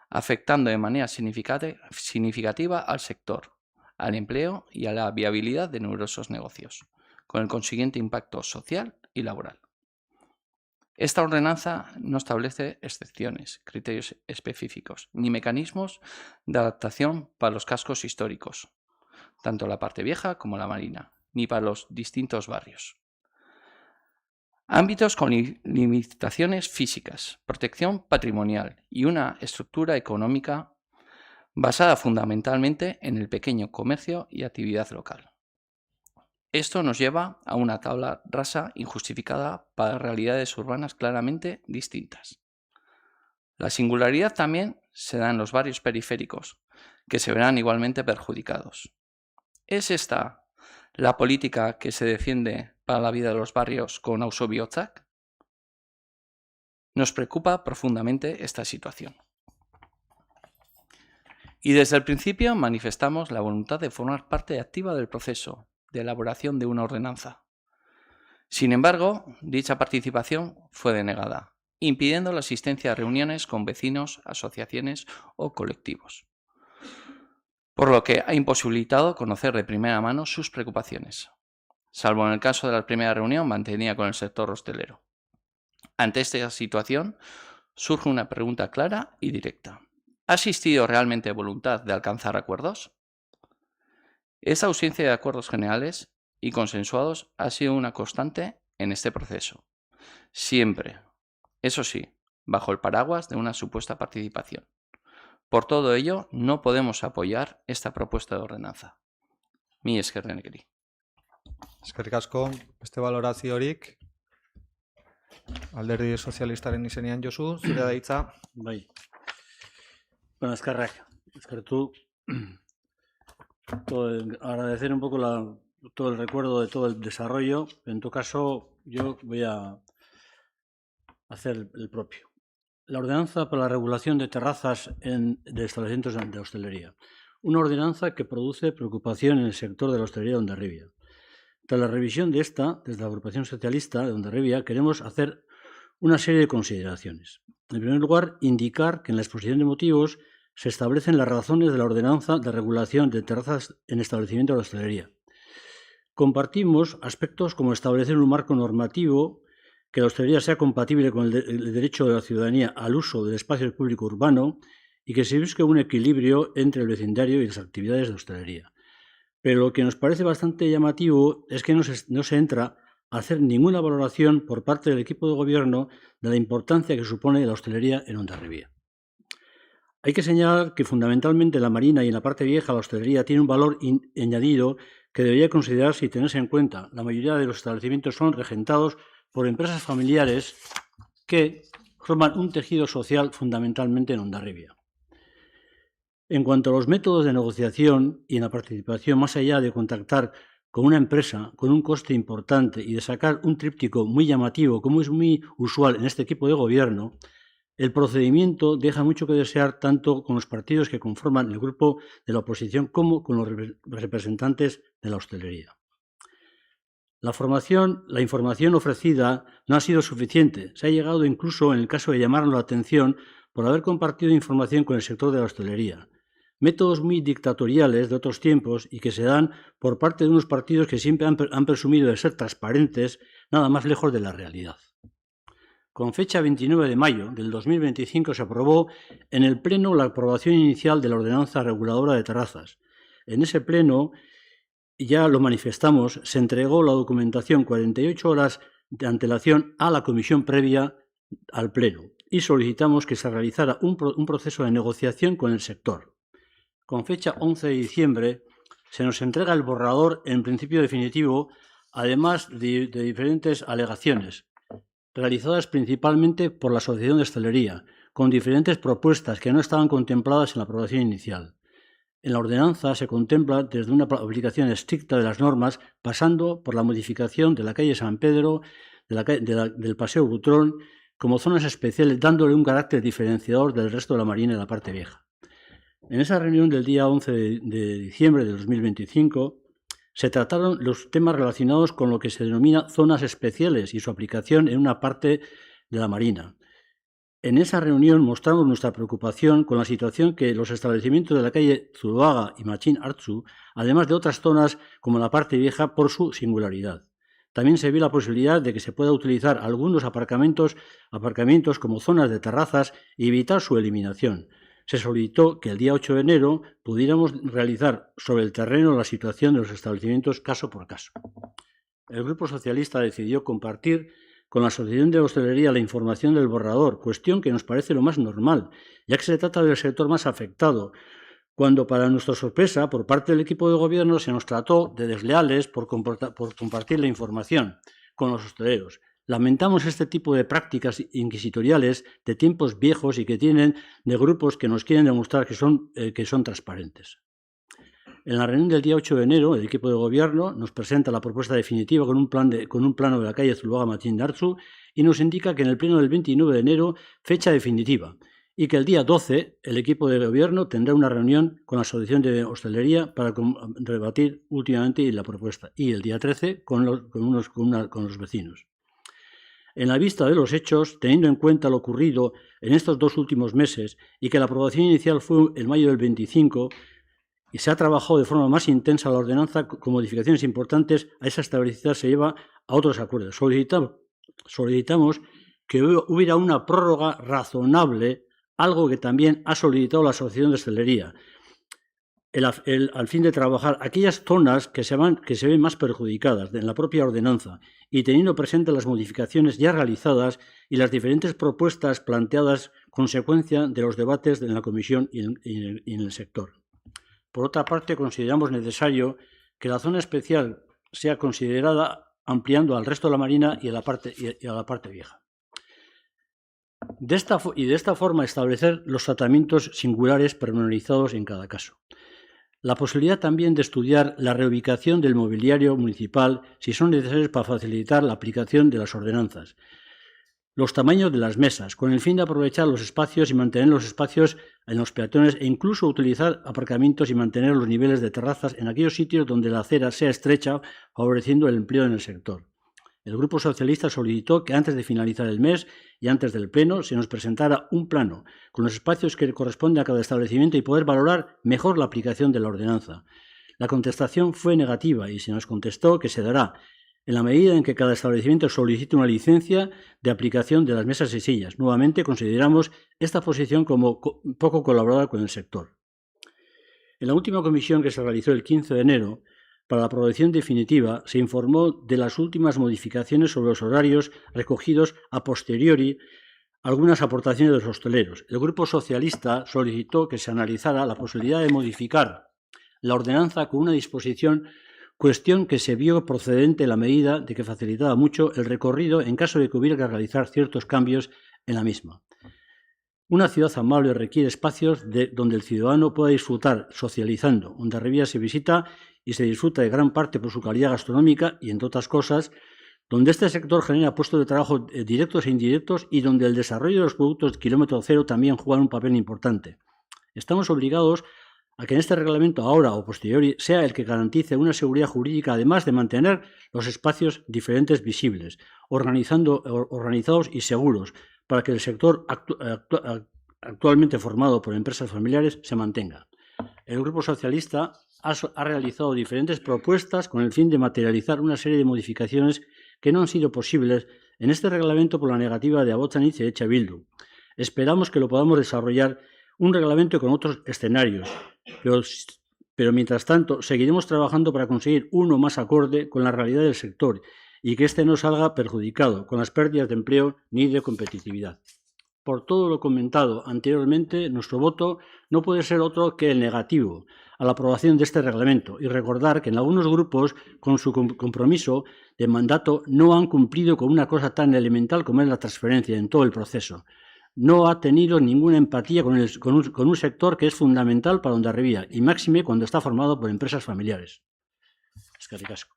afectando de manera significativa al sector, al empleo y a la viabilidad de numerosos negocios, con el consiguiente impacto social y laboral. Esta ordenanza no establece excepciones, criterios específicos, ni mecanismos de adaptación para los cascos históricos, tanto la parte vieja como la marina, ni para los distintos barrios. Ámbitos con limitaciones físicas, protección patrimonial y una estructura económica basada fundamentalmente en el pequeño comercio y actividad local. Esto nos lleva a una tabla rasa injustificada para realidades urbanas claramente distintas. La singularidad también se da en los barrios periféricos, que se verán igualmente perjudicados. ¿Es esta la política que se defiende para la vida de los barrios con Auzo Bihotzak? Nos preocupa profundamente esta situación. Y desde el principio manifestamos la voluntad de formar parte activa del proceso de elaboración de una ordenanza. Sin embargo, dicha participación fue denegada, impidiendo la asistencia a reuniones con vecinos, asociaciones o colectivos, por lo que ha imposibilitado conocer de primera mano sus preocupaciones, salvo en el caso de la primera reunión mantenida con el sector hostelero. Ante esta situación, surge una pregunta clara y directa. ¿Ha existido realmente voluntad de alcanzar acuerdos? Esa ausencia de acuerdos generales y consensuados ha sido una constante en este proceso. Siempre, eso sí, bajo el paraguas de una supuesta participación. Por todo ello, no podemos apoyar esta propuesta de ordenanza. Mi esker denekeri. Eskerrik asko, beste valoraziorik. Alderdi sozialistaren izenean Josu, zure da hitza. Bai. Bueno, eskertu. Agradecer un poco todo el recuerdo de todo el desarrollo. En tu caso, yo voy a hacer el propio. la ordenanza para la regulación de terrazas de establecimientos de hostelería. Una ordenanza que produce preocupación en el sector de la hostelería de Hondarribia. Tras la revisión de esta, desde la agrupación socialista de Hondarribia, queremos hacer una serie de consideraciones. En primer lugar, indicar que en la exposición de motivos se establecen las razones de la ordenanza de regulación de terrazas en establecimientos de hostelería. Compartimos aspectos como establecer un marco normativo, que la hostelería sea compatible con el derecho de la ciudadanía al uso del espacio público urbano y que se busque un equilibrio entre el vecindario y las actividades de hostelería. Pero lo que nos parece bastante llamativo es que no se entra a hacer ninguna valoración por parte del equipo de gobierno de la importancia que supone la hostelería en Hondarribia. Hay que señalar que fundamentalmente en la Marina y en la parte vieja la hostelería tiene un valor añadido que debería considerarse y tenerse en cuenta. La mayoría de los establecimientos son regentados por empresas familiares que forman un tejido social fundamentalmente en Hondarribia. En cuanto a los métodos de negociación y en la participación, más allá de contactar con una empresa con un coste importante y de sacar un tríptico muy llamativo, como es muy usual en este equipo de gobierno, el procedimiento deja mucho que desear tanto con los partidos que conforman el grupo de la oposición como con los representantes de la hostelería. La información ofrecida no ha sido suficiente. Se ha llegado incluso, en el caso de llamarnos la atención, por haber compartido información con el sector de la hostelería. Métodos muy dictatoriales de otros tiempos y que se dan por parte de unos partidos que siempre han presumido de ser transparentes, nada más lejos de la realidad. Con fecha 29 de mayo del 2025 se aprobó en el Pleno la aprobación inicial de la ordenanza reguladora de terrazas. En ese Pleno, ya lo manifestamos, se entregó la documentación 48 horas de antelación a la comisión previa al Pleno y solicitamos que se realizara un proceso de negociación con el sector. Con fecha 11 de diciembre se nos entrega el borrador en principio definitivo, además de diferentes alegaciones, realizadas principalmente por la Asociación de Hostelería, con diferentes propuestas que no estaban contempladas en la aprobación inicial. En la ordenanza se contempla desde una aplicación estricta de las normas, pasando por la modificación de la calle San Pedro, del Paseo Butrón, como zonas especiales, dándole un carácter diferenciador del resto de la Marina y la parte vieja. En esa reunión del día 11 de diciembre de 2025, se trataron los temas relacionados con lo que se denomina zonas especiales y su aplicación en una parte de la Marina. En esa reunión mostramos nuestra preocupación con la situación que los establecimientos de la calle Zuloaga y Machín Artzu, además de otras zonas como la parte vieja, por su singularidad. También se vio la posibilidad de que se pueda utilizar algunos aparcamientos como zonas de terrazas y evitar su eliminación. Se solicitó que el día 8 de enero pudiéramos realizar sobre el terreno la situación de los establecimientos caso por caso. El Grupo Socialista decidió compartir con la Asociación de Hostelería la información del borrador, cuestión que nos parece lo más normal, ya que se trata del sector más afectado, cuando, para nuestra sorpresa, por parte del equipo de gobierno se nos trató de desleales por compartir la información con los hosteleros. Lamentamos este tipo de prácticas inquisitoriales de tiempos viejos y que tienen de grupos que nos quieren demostrar que son transparentes. En la reunión del día 8 de enero, el equipo de gobierno nos presenta la propuesta definitiva con un plano de la calle Zuloaga Machín Artzu y nos indica que en el pleno del 29 de enero, fecha definitiva, y que el día 12 el equipo de gobierno tendrá una reunión con la Asociación de Hostelería para debatir últimamente la propuesta, y el día 13 con los vecinos. En la vista de los hechos, teniendo en cuenta lo ocurrido en estos 2 últimos meses y que la aprobación inicial fue en mayo del 25 y se ha trabajado de forma más intensa la ordenanza con modificaciones importantes, a esa estabilidad se lleva a otros acuerdos. Solicitamos que hubiera una prórroga razonable, algo que también ha solicitado la Asociación de Hostelería, al fin de trabajar aquellas zonas que se ven más perjudicadas en la propia ordenanza y teniendo presente las modificaciones ya realizadas y las diferentes propuestas planteadas consecuencia de los debates en la comisión y en el sector. Por otra parte, consideramos necesario que la zona especial sea considerada ampliando al resto de la Marina y a la parte vieja. De esta forma establecer los tratamientos singulares pormenorizados en cada caso. La posibilidad también de estudiar la reubicación del mobiliario municipal si son necesarios para facilitar la aplicación de las ordenanzas. los tamaños de las mesas, con el fin de aprovechar los espacios y mantener los espacios en los peatones e incluso utilizar aparcamientos y mantener los niveles de terrazas en aquellos sitios donde la acera sea estrecha, favoreciendo el empleo en el sector. El Grupo Socialista solicitó que antes de finalizar el mes y antes del Pleno se nos presentara un plano con los espacios que corresponde a cada establecimiento y poder valorar mejor la aplicación de la ordenanza. La contestación fue negativa y se nos contestó que se dará en la medida en que cada establecimiento solicite una licencia de aplicación de las mesas y sillas. Nuevamente consideramos esta posición como poco colaboradora con el sector. En la última comisión que se realizó el 15 de enero, para la aprobación definitiva, se informó de las últimas modificaciones sobre los horarios recogidos a posteriori algunas aportaciones de los hosteleros. El Grupo Socialista solicitó que se analizara la posibilidad de modificar la ordenanza con una disposición, cuestión que se vio procedente en la medida de que facilitaba mucho el recorrido en caso de que hubiera que realizar ciertos cambios en la misma. Una ciudad amable requiere espacios donde el ciudadano pueda disfrutar socializando. Hondarribia se visita y se disfruta de gran parte por su calidad gastronómica y, entre otras cosas, donde este sector genera puestos de trabajo directos e indirectos y donde el desarrollo de los productos de kilómetro cero también juega un papel importante. Estamos obligados a que en este reglamento, ahora o posteriori, sea el que garantice una seguridad jurídica, además de mantener los espacios diferentes visibles, organizados y seguros, para que el sector actualmente formado por empresas familiares se mantenga. El Grupo Socialista ha realizado diferentes propuestas con el fin de materializar una serie de modificaciones que no han sido posibles en este reglamento por la negativa de Abotsanitz y Echa Bildu. Esperamos que lo podamos desarrollar un reglamento con otros escenarios, pero mientras tanto seguiremos trabajando para conseguir uno más acorde con la realidad del sector y que éste no salga perjudicado con las pérdidas de empleo ni de competitividad. Por todo lo comentado anteriormente, nuestro voto no puede ser otro que el negativo a la aprobación de este reglamento y recordar que en algunos grupos, con su compromiso de mandato, no han cumplido con una cosa tan elemental como es la transferencia en todo el proceso. No ha tenido ninguna empatía con un sector que es fundamental para Hondarribia y máxime cuando está formado por empresas familiares. Eskerrik asko.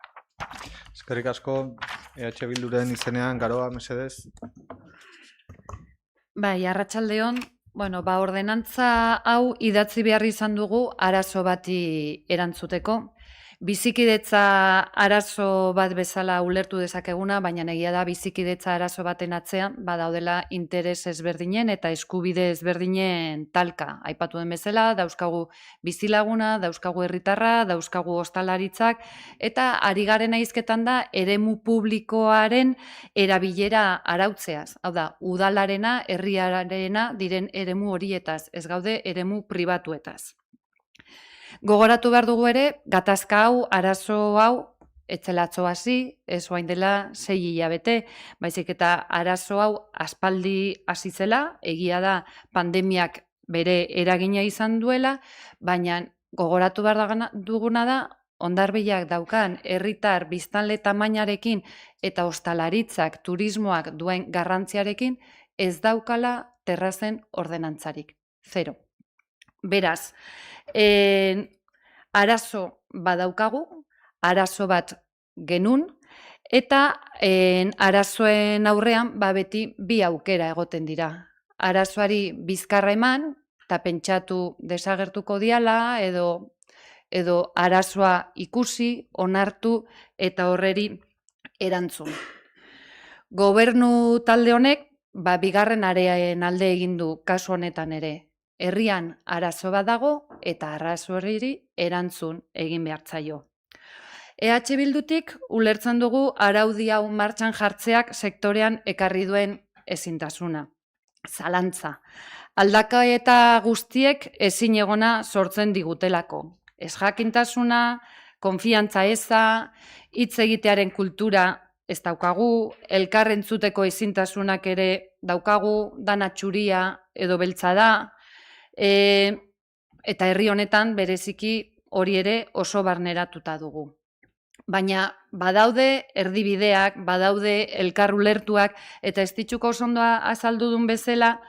Eskerrik asko, EH Bilduren izenean, Garoa, mesedez. Bai, arratsaldeon, ordenantza hau idatzi behar izan dugu arazo bati erantzuteko. Bizikidetza arazo bat bezala ulertu dezakeguna, baina egia da bizikidetza arazo baten atzean badaudela interes ezberdinen eta eskubide ezberdinen talka. Aipatu den bezala, dauzkagu bizilaguna, dauzkagu herritarra, dauzkagu ostalaritzak, eta ari garen hizketan da eremu publikoaren erabilera arautzeaz. Hau da, udalarena, herriarena diren eremu horietaz, ez gaude eremu pribatuetaz. Gogoratu behar dugu ere, gatazka hau, arazo hau, etzelatzo hasi, ez oain dela 6 hilabete, baizik eta arazo hau aspaldi hasi zela, egia da pandemiak bere eragina izan duela, baina gogoratu behar duguna da, Hondarribiak daukan herritar biztanle tamainarekin eta ostalaritzak, turismoak duen garrantziarekin ez daukala terrazen ordenantzarik. 0. Beraz, arazo badaukagu, arazo bat genun, eta arazoen aurrean beti bi aukera egoten dira. Arazoari bizkarra eman, eta pentsatu desagertuko diala, edo arazoa ikusi, onartu, eta horreri erantzun. Gobernu talde honek, bigarren areaen alde egin du kasu honetan ere. Herrian arazo bat dago eta arazo horri erantzun egin behartzaio. EH Bildutik ulertzen dugu araudi hau martxan jartzeak sektorean ekarri duen ezintasuna. Zalantza. Aldaka eta guztiek ezin egona sortzen digutelako. Ez jakintasuna, konfiantza eza, hitz egitearen kultura ez daukagu, elkar entzuteko ezintasunak ere daukagu, dana txuria edo beltza da, eta herri honetan bereziki hori ere oso barneratuta dugu. Baina badaude erdibideak, badaude elkar ulertuak, eta ez dituko oso ondo azaldu duen bezala,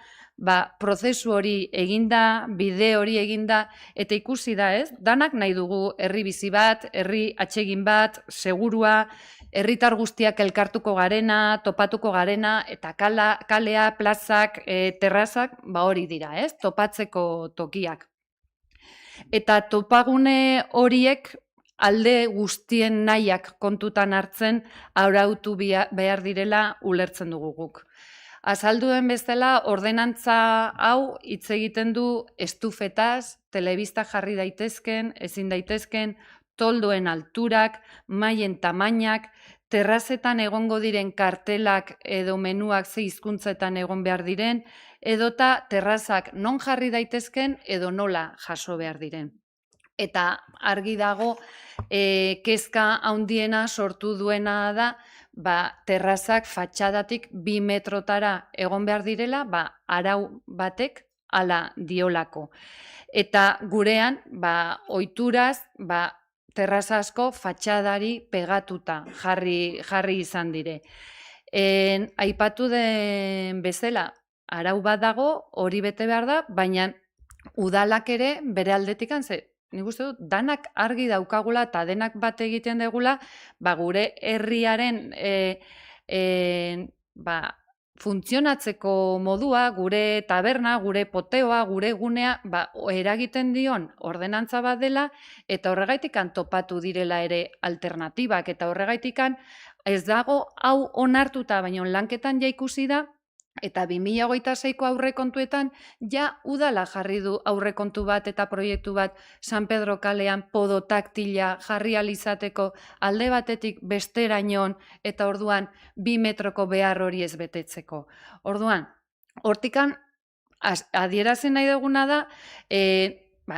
prozesu hori eginda, bide hori eginda, eta ikusi da, ez? Danak nahi dugu herri bizi bat, herri atsegin bat, segurua, herritar guztiak elkartuko garena, topatuko garena, eta kalea, plazak, terrazak, hori dira, ez? Topatzeko tokiak. Eta topagune horiek alde guztien nahiak kontutan hartzen arautu behar direla ulertzen dugu guk. Azaldu den bezala, ordenantza hau hitz egiten du estufetaz, telebista jarri daitezken, ezin daitezken, toldoen alturak, maien tamainak, terrazetan egongo diren kartelak edo menuak ze hizkuntzetan egon behar diren, edota terrazak non jarri daitezken edo nola jaso behar diren. Eta argi dago, kezka handiena sortu duena da, terrazak fatxadatik 2 metrotara egon behar direla, arau batek hala diolako. Eta gurean, ohituraz, terraza asko fatxadari pegatuta jarri izan dire. Aipatu den bezala, arau bat dago, hori bete behar da, baina udalak ere bere aldetikan nik uste dut, danak argi daukagula eta denak bat egiten degula, gure herriaren funtzionatzeko modua, gure taberna, gure poteoa, gure gunea, eragiten dion ordenantza bat dela, eta horregaitikan topatu direla ere alternatibak, eta horregaitikan ez dago hau onartuta, baina lanketan ja ikusi da, eta 2026ko aurrekontuetan ja udala jarri du aurrekontu bat eta proiektu bat San Pedro kalean podotaktila jarri alizateko alde batetik besterainoan eta orduan 2 metroko behar hori ez betetzeko. Orduan, hortikan adierazi nahi duguna da,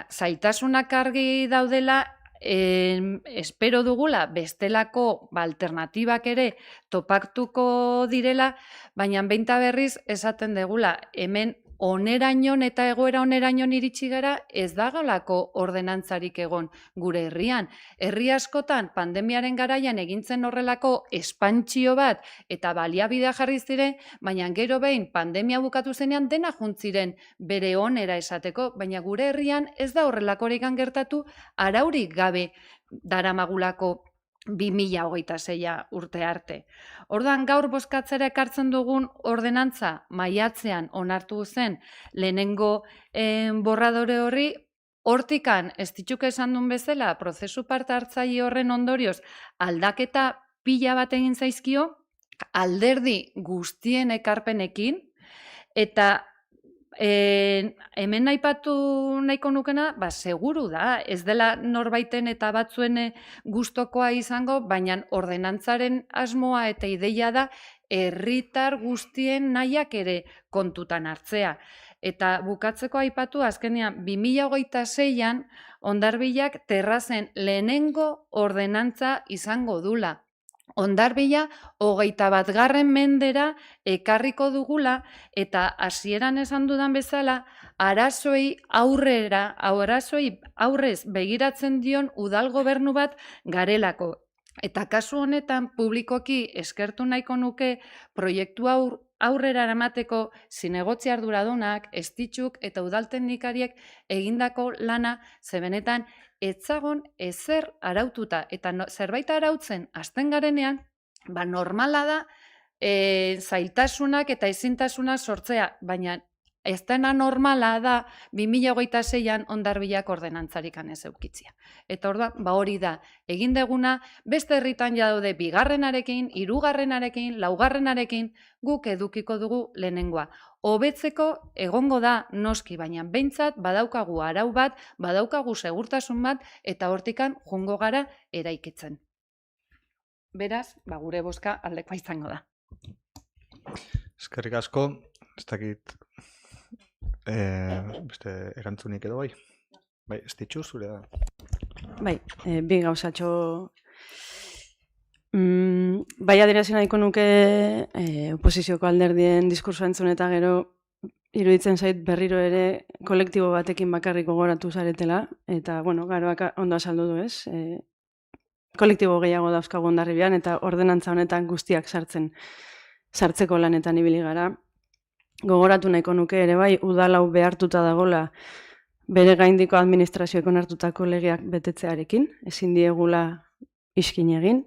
zailtasunak argi daudela, espero dugula bestelako alternatibak ere topatuko direla, baina behinta berriz esaten degula, hemen onerainon eta egoera onerainon iritsi gara ez dagoelako ordenantzarik egon gure herrian. Herri askotan pandemiaren garaian egintzen horrelako espantsio bat eta baliabidea jarri ziren, baina gero behin pandemia bukatu zenean dena juntziren bere onera esateko, baina gure herrian ez da horrelakorik gertatu araurik gabe daramagulako 2026 urte arte. Orduan gaur bozkatzera ekartzen dugun ordenantza maiatzean onartu zen lehenengo borradore horri, hortikan ez dituk esan duen bezala prozesu parte hartzaile horren ondorioz aldaketa pila bat egin zaizkio alderdi guztien ekarpenekin, eta hemen aipatu nahiko nukena, seguru da, ez dela norbaiten eta batzuen gustokoa izango, baina ordenantzaren asmoa eta ideia da herritar guztien nahiak ere kontutan hartzea. Eta bukatzeko aipatu, azkenean 2026an Hondarbilak terrazen lehenengo ordenantza izango dula. Hondarribia 21. mendera ekarriko dugula eta hasieran esan dudan bezala arazoei aurrez begiratzen dion udal gobernu bat garelako. Eta kasu honetan publikoki eskertu nahiko nuke proiektu aurrera eramateko zinegotzi arduradunak, estitxuk eta udalteknikariek egindako lana benetan etzagon ezer araututa, eta zerbait arautzen hasten garenean, normala da zailtasunak eta ezintasunak sortzea, baina ez dena normala da 2026an Hondarbilak ordenantzarikan ez eukitzia. Eta orduan, hori da, egin deguna, beste herritan daude 2. 3. 4. guk edukiko dugu lehenengoa. Hobetzeko egongo da noski, baina behintzat badaukagu arau bat, badaukagu segurtasun bat, eta hortikan joango gara eraikitzen. Beraz, gure bozka aldekoa izango da. Eskerrik asko, ez dakit beste erantzunik edo bai? Bai, ez ditxu zure da? Bai, bi gauzatxo... Bai adierazi nahiko nuke oposizioko alderdien diskursoa entzun eta gero iruditzen zait berriro ere kolektibo batekin bakarrik gogoratu zaretela, eta, garoak ondo azaldu du, ez? Kolektibo gehiago dauzkagu Hondarribian eta ordenantza honetan guztiak sartzeko lanetan ibili gara. gogoratu nahiko nuke ere bai, udal hau behartuta dagola bere gaindiko administrazioek onartutako legeak betetzearekin, ezin diegula iskin egin.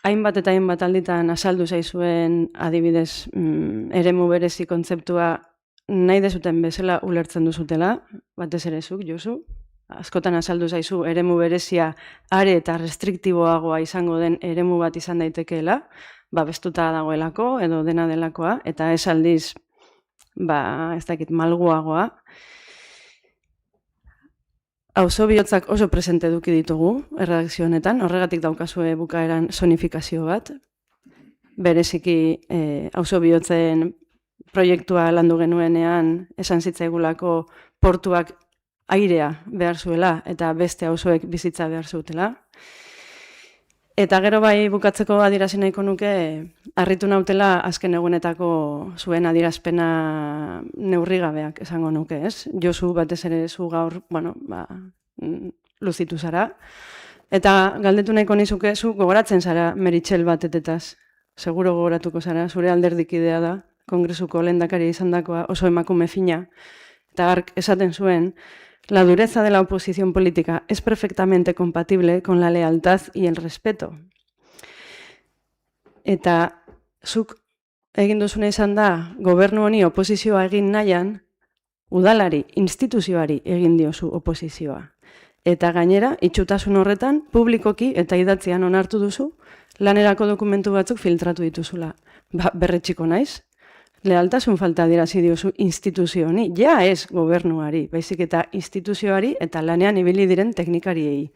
Hainbat eta hainbat alditan azaldu zaizuen adibidez eremu berezi kontzeptua nahi dezuten bezala ulertzen duzutela, batez ere zuk, Josu. Askotan azaldu zaizu eremu berezia are eta restriktiboagoa izango den eremu bat izan daitekeela, babestuta dagoelako edo dena delakoa, eta ez aldiz, ez dakit, malguagoa. Auzo bihotzak oso presente eduki ditugu erredakzio honetan, horregatik daukazue bukaeran sonifikazio bat. Bereziki auzo bihotzen proiektua landu genuenean esan zitzaigulako portuak airea behar zuela eta beste auzoek bizitza behar zutela. Eta gero bai bukatzeko adierazi nahiko nuke, harritu nautela azken egunetako zuen adierazpena neurrigabeak esango nuke, ez? Josu batez ere zu gaur, luzitu zara. Eta galdetu nahiko nizuke, zu gogoratzen zara Meritxell Batetetaz. Seguro gogoratuko zara, zure alderdikidea da, kongresuko lehendakari izandakoa oso emakume fina. Eta hark esaten zuen, la dureza de la oposición política es perfectamente compatible con la lealtad y el respeto. Eta zuk egin duzuna izan da, gobernu honi oposizioa egin nahian, udalari, instituzioari egin diozu oposizioa. Eta gainera, itxutasun horretan, publikoki eta idatzian onartu duzu, lanerako dokumentu batzuk filtratu dituzula. Berretxiko naiz? Lealtasun falta adierazi diozu instituzio honi, ja ez gobernuari, baizik eta instituzioari eta lanean ibili diren teknikariei.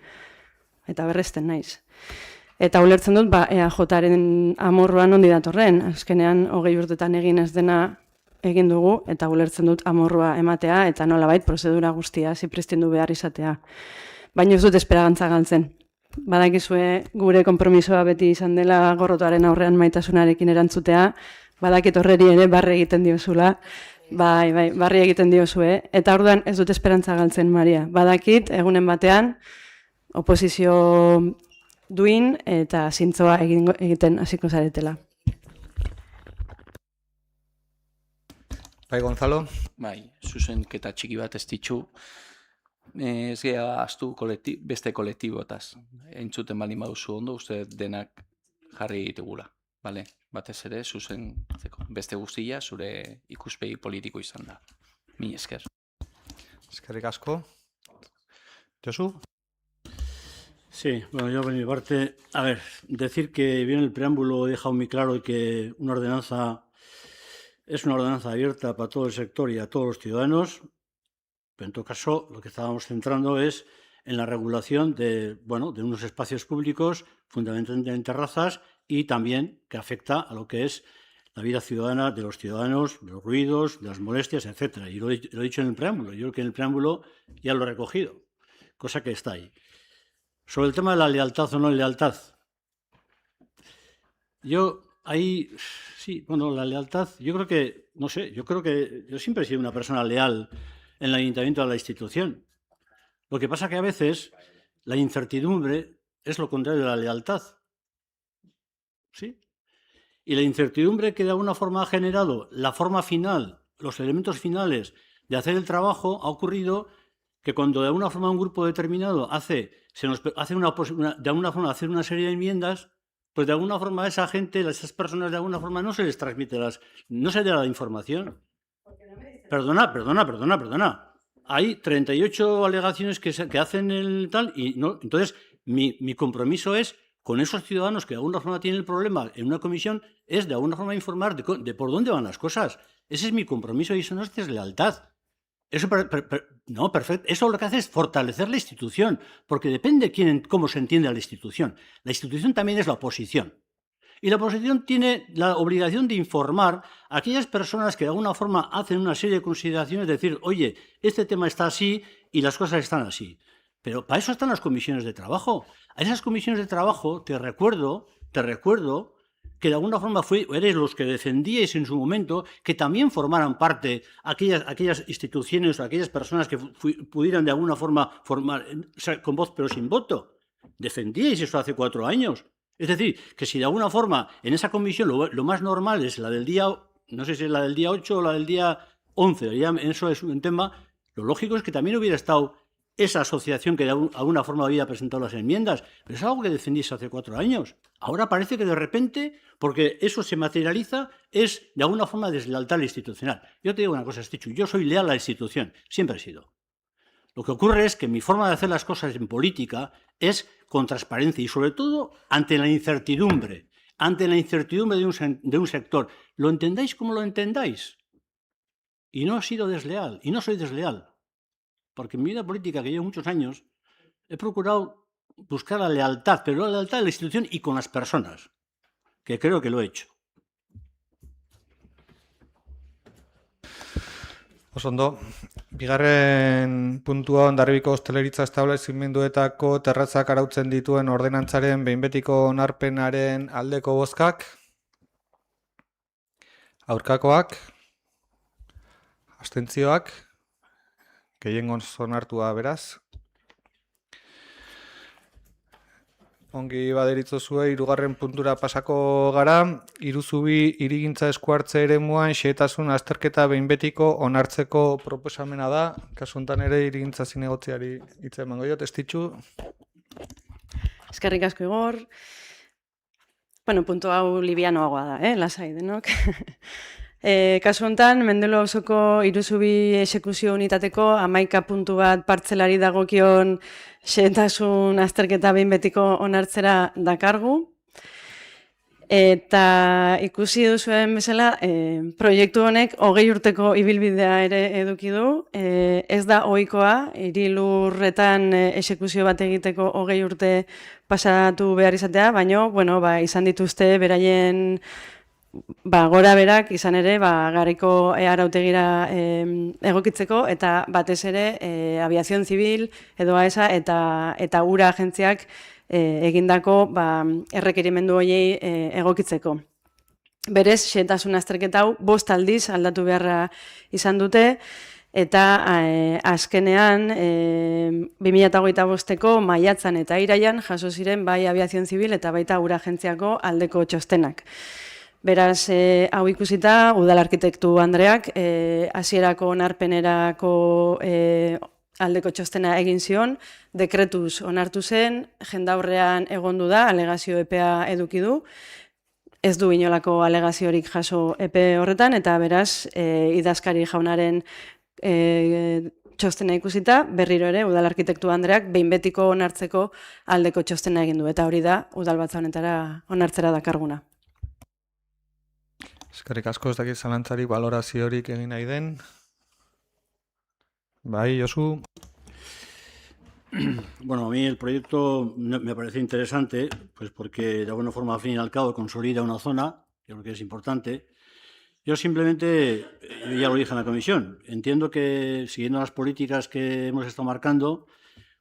Eta berresten naiz. Eta ulertzen dut, EAJaren amorruan ondi datorren, azkenean 20 urtetan egin ez dena egin dugu, eta ulertzen dut amorrua ematea, eta nolabait prozedura guztia zipristindu behar izatea. Baina ez dut esperagantza galtzen. Badakizue gure konpromisoa beti izan dela gorrotoaren aurrean maitasunarekin erantzutea, badakit horreri ere barri egiten diozula, barri egiten diozue, eta orduan ez dut esperantza galtzen, Maria. Badakit, egunen batean, oposizio duin eta zintzoa egiten hasiko zaretela. Bai, Gonzalo? Bai, zuzenketa txiki bat ez ditzu, ez geha astu beste kolektibotaz. Entzuten baldin baduzu ondo, uste denak jarri ditugula. Bale, batez ere, zuzentzeko. Beste guztia, zure ikuspegi politiko izan da. Mi esker. Eskerrik asko. Josu? Sí, bueno, yo por mi parte, a ver, decir que bien el preámbulo he dejado muy claro que una ordenanza es una ordenanza abierta para todo el sector y a todos los ciudadanos, pero en todo caso lo que estábamos centrando es en la regulación de unos espacios públicos, fundamentalmente en terrazas, y también que afecta a lo que es la vida ciudadana de los ciudadanos, de los ruidos, de las molestias, etc. Y lo he dicho en el preámbulo, yo creo que en el preámbulo ya lo he recogido, cosa que está ahí. Sobre el tema de la lealtad o no lealtad, yo ahí, sí, bueno, la lealtad, yo creo que, no sé, yo siempre he sido una persona leal en el ayuntamiento de la institución. Lo que pasa que a veces la incertidumbre es lo contrario de la lealtad. ¿Sí? Y la incertidumbre que de alguna forma ha generado la forma final, los elementos finales de hacer el trabajo, ha ocurrido que cuando de alguna forma un grupo determinado hace una serie de enmiendas, pues de alguna forma a esa gente, a esas personas de alguna forma no se les transmite no se le da la información. Perdona. Hay 38 alegaciones que hacen el tal y no. Entonces, mi compromiso es con esos ciudadanos que de alguna forma tienen el problema en una comisión, es de alguna forma informar de por dónde van las cosas. Ese es mi compromiso y eso no es lealtad. Eso, no, perfecto. Eso lo que hace es fortalecer la institución, porque depende cómo se entiende a la institución. La institución también es la oposición. Y la oposición tiene la obligación de informar a aquellas personas que de alguna forma hacen una serie de consideraciones, decir, oye, este tema está así y las cosas están así. Pero para eso están las comisiones de trabajo. A esas comisiones de trabajo te recuerdo que de alguna forma eres los que defendíais en su momento que también formaran parte aquellas instituciones o aquellas personas que pudieran de alguna forma formar, o sea, con voz pero sin voto. Defendíais eso hace 4 años. Es decir, que si de alguna forma en esa comisión lo más normal es la del día no sé si es la del día 8 o la del día 11, ya eso es un tema, lo lógico es que también hubiera estado esa asociación que de alguna forma había presentado las enmiendas, pero es algo que defendís hace 4 años. Ahora parece que de repente, porque eso se materializa, es de alguna forma deslealtad institucional. Yo te digo una cosa, Estichu, yo soy leal a la institución, siempre he sido. Lo que ocurre es que mi forma de hacer las cosas en política es con transparencia y sobre todo ante la incertidumbre de un sector. Lo entendáis como lo entendáis. Y no he sido desleal, y no soy desleal. Porque en mi vida política, que llevo muchos años, he procurado buscar la lealtad, pero la lealtad de la institución y con las personas, que creo que lo he hecho. Osondo, bigarren puntua Hondarribiko hosteleritza establezimenduetako terratzak arautzen dituen ordenantzaren behin betiko onarpenaren aldeko bozkak, aurkakoak, abstentzioak, gehiengoz onartua beraz. Ongi baderitzozue, hirugarren puntura pasako gara, Iruzubi hirigintza eskuartze eremuan xehetasun azterketa behin betiko onartzeko proposamena da. Kasu honetan ere hirigintza zinegotziari hitza emango diot, Estitxu. Eskerrik asko Igor. Bueno, puntu hau libianoagoa da, lasai denok. Kasu honetan, Mendelo auzoko Iruzubi exekuzio unitateko 11 puntu bat partzelari dagokion xehetasun azterketa behin betiko onartzera dakargu. Eta ikusi duzuen bezala, proiektu honek 20 urteko ibilbidea ere eduki du. Ez da ohikoa, hiri lurretan exekuzio bat egiteko 20 urte pasatu behar izatea, baina izan dituzte beraien gora berak izan ere garaiko arautegira egokitzeko eta batez ere aviazion zibil edo AESA eta ura agentziak egindako errekerimendu horiei egokitzeko. Berez, xehetasun azterketa hau 5 aldiz aldatu beharra izan dute eta azkenean 2025ko maiatzan eta iraian jaso ziren bai aviazion zibil eta baita ura agentziako aldeko txostenak. Beraz, hau ikusita, udal arkitektu Andreak hasierako onarpenerako aldeko txostena egin zion, dekretuz onartu zen, jendaurrean egondu da, alegazio epea eduki du, ez du inolako alegaziorik jaso epe horretan, eta beraz, idazkari jaunaren txostena ikusita, berriro ere, udal arkitektu Andreak behin betiko onartzeko aldeko txostena egin du, eta hori da, udal batza honetara onartzera dakarguna. Eskerrik asko, ez dakit zalantzarik baloraziorik egin nahi den. Bai, Josu. Bueno, a mí el proyecto me parece interesante, pues porque de alguna forma, al fin y al cabo, consolida una zona, yo creo que es importante. Yo simplemente, ya lo dije en la comisión, entiendo que siguiendo las políticas que hemos estado marcando,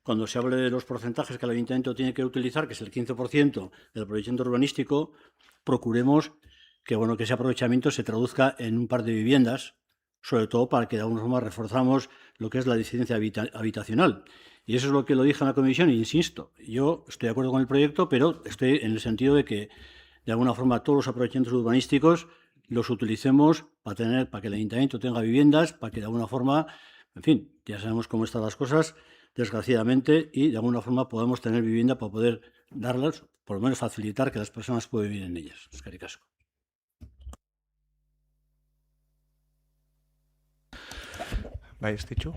cuando se hable de los porcentajes que el ayuntamiento tiene que utilizar, que es el 15% del proyecto urbanístico, procuremos que ese aprovechamiento se traduzca en un par de viviendas, sobre todo para que de alguna forma reforzamos lo que es la eficiencia habitacional. Y eso es lo que lo dije en la comisión, e insisto, yo estoy de acuerdo con el proyecto, pero estoy en el sentido de que de alguna forma todos los aprovechamientos urbanísticos los utilicemos para que el ayuntamiento tenga viviendas, para que de alguna forma, en fin, ya sabemos cómo están las cosas, desgraciadamente, y de alguna forma podamos tener vivienda para poder darlas, por lo menos facilitar que las personas puedan vivir en ellas. Eskerrik asko. Bai, Estitxu.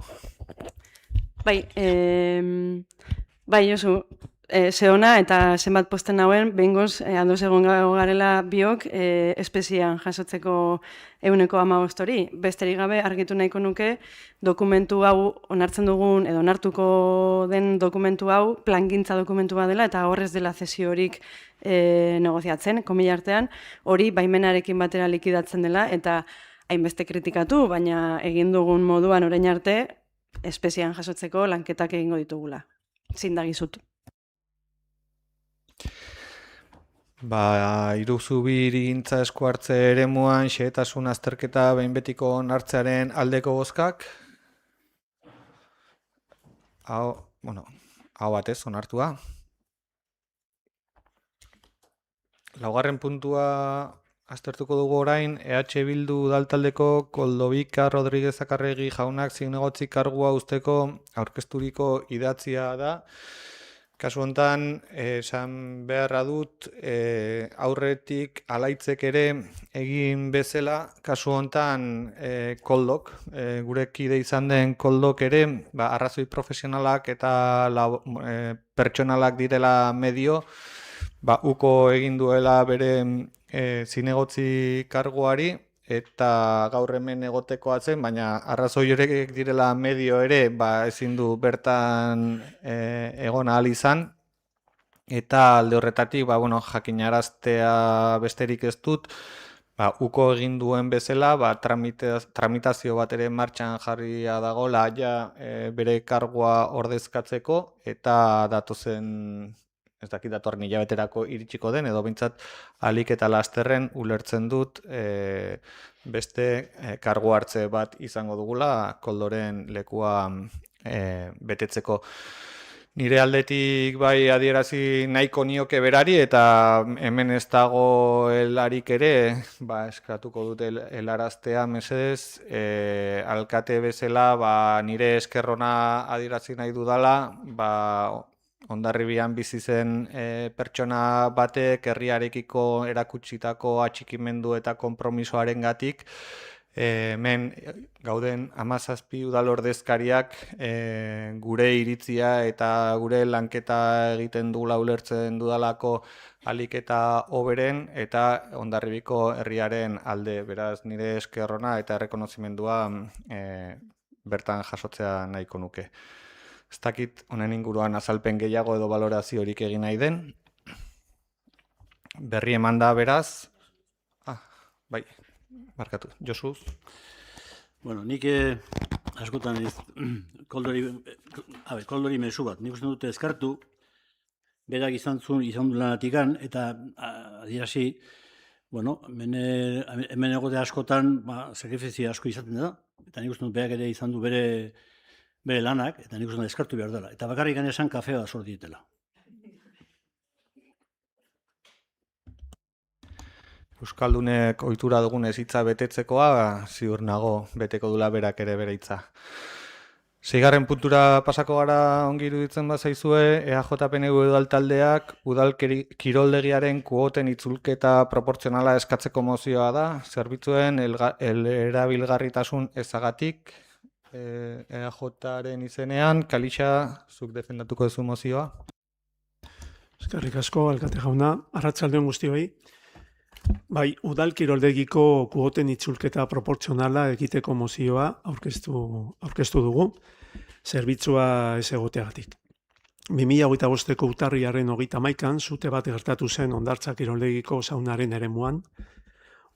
Bai, Josu, zehona eta zenbat posten hauen, behingoz, ados egon garela biok, espezian jasotzeko 15% hori. Besterik gabe argitu nahiko nuke, dokumentu hau onartzen dugun, edo onartuko den dokumentu hau, plangintza dokumentua dela, eta horrez dela zesiorik negoziatzen, komila artean, hori baimenarekin batera likidatzen dela, eta hainbeste kritikatu, baina egin dugun moduan orain arte, espezian jasotzeko lanketak egingo ditugula. Zindagizut. Iruzubi hirigintza eskuartze eremuan xehetasun azterketa behin betiko onartzearen aldeko bozkak. Hau batez onartua. Laugarren puntua aztertuko dugu orain EH Bildu udaltaldeko Koldobika Rodríguez Akarregi jaunak zinegotzi kargua uzteko aurkezturiko idatzia da. Kasu honetan, esan beharra dut, aurretik alaitzek ere egin bezala, kasu honetan Koldok, gure kide izan den Koldok ere, arrazoi profesionalak eta pertsonalak direla medio, uko egin duela bere zinegotzi karguari, eta gaur hemen egotekoa zen, baina arrazoi horiek direla medio ere, ezin du bertan egon ahal izan, eta alde horretatik, jakinaraztea besterik ez dut, uko egin duen bezala, tramitazio bat ere martxan jarria dagoela bere kargua ordezkatzeko, eta datozen ez dakit datorren hilabeterako iritsiko den, edo behintzat ahalik eta lasterren ulertzen dut beste kargu hartze bat izango dugula Koldoren lekua betetzeko. Nire aldetik bai adierazi nahiko nioke berari, eta hemen ez dago helarik ere, eskatuko dut helaraztea mesedez, alkate bezala nire eskerrona adierazi nahi dudala, Hondarribian bizi zen pertsona batek herriarekiko erakutsitako atxikimendu eta konpromisoarengatik hemen gauden 17 udal ordezkariak gure iritzia eta gure lanketa egiten dugula ulertzen dudalako ahalik eta hoberen eta Hondarribiko herriaren alde. Beraz, nire eskerrona eta errekonozimendua bertan jasotzea nahiko nuke. Ez dakit honen inguruan azalpen gehiago edo baloraziorik egin nahi den. Berri eman da beraz. Barkatu, Josu. Nik askotan Koldori mezu bat. Nik uste dute eskartu, berak izan du lanatikan, eta adierazi, hemen egote askotan sakrifizio asko izaten da, eta nik uste dut berak ere izan du bere lanak, eta nik uste dut eskartu behar dela. Eta bakarrik esan kafea da sort dietela. Euskaldunek ohitura dugunez hitza betetzekoa, ziur nago beteko dula berak ere bere hitza. 6. puntura pasako gara ongi iruditzen bazaizue, EAJ-PNV udaltaldeak udal kiroldegiaren kuoten itzulketa proportzionala eskatzeko mozioa da, zerbitzuen erabilgarritasun ezagatik, EAJ-aren izenean. Kalixa, zuk defendatuko duzu mozioa? Eskerrik asko, alkate jauna, arratsaldeon guztioi. Bai, udal kiroldegiko kuoten itzulketa proportzionala egiteko mozioa aurkeztu dugu, zerbitzua ez egoteagatik. 2025ko urtarrilaren 31an sute bat gertatu zen Hondartza kiroldegiko saunaren eremuan.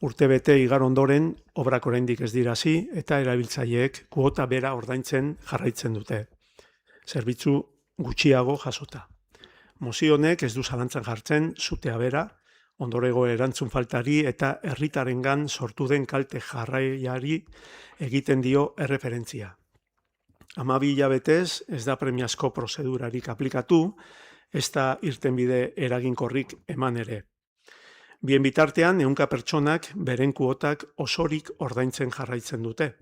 Urtebete igar ondoren obrak oraindik ez dira hasi eta erabiltzaileek kuota bera ordaintzen jarraitzen dute. Zerbitzu gutxiago jasota. Mozio honek ez du zalantzan jartzen sutea bera, ondorego erantzun faltari eta herritarengan sortu den kalte jarraiari egiten dio erreferentzia. 12 hilabetez ez da premiazko prozedurarik aplikatu, ez da irtenbide eraginkorrik eman ere. Bien bitartean, 100 pertsonak beren kuotak osorik ordaintzen jarraitzen dute.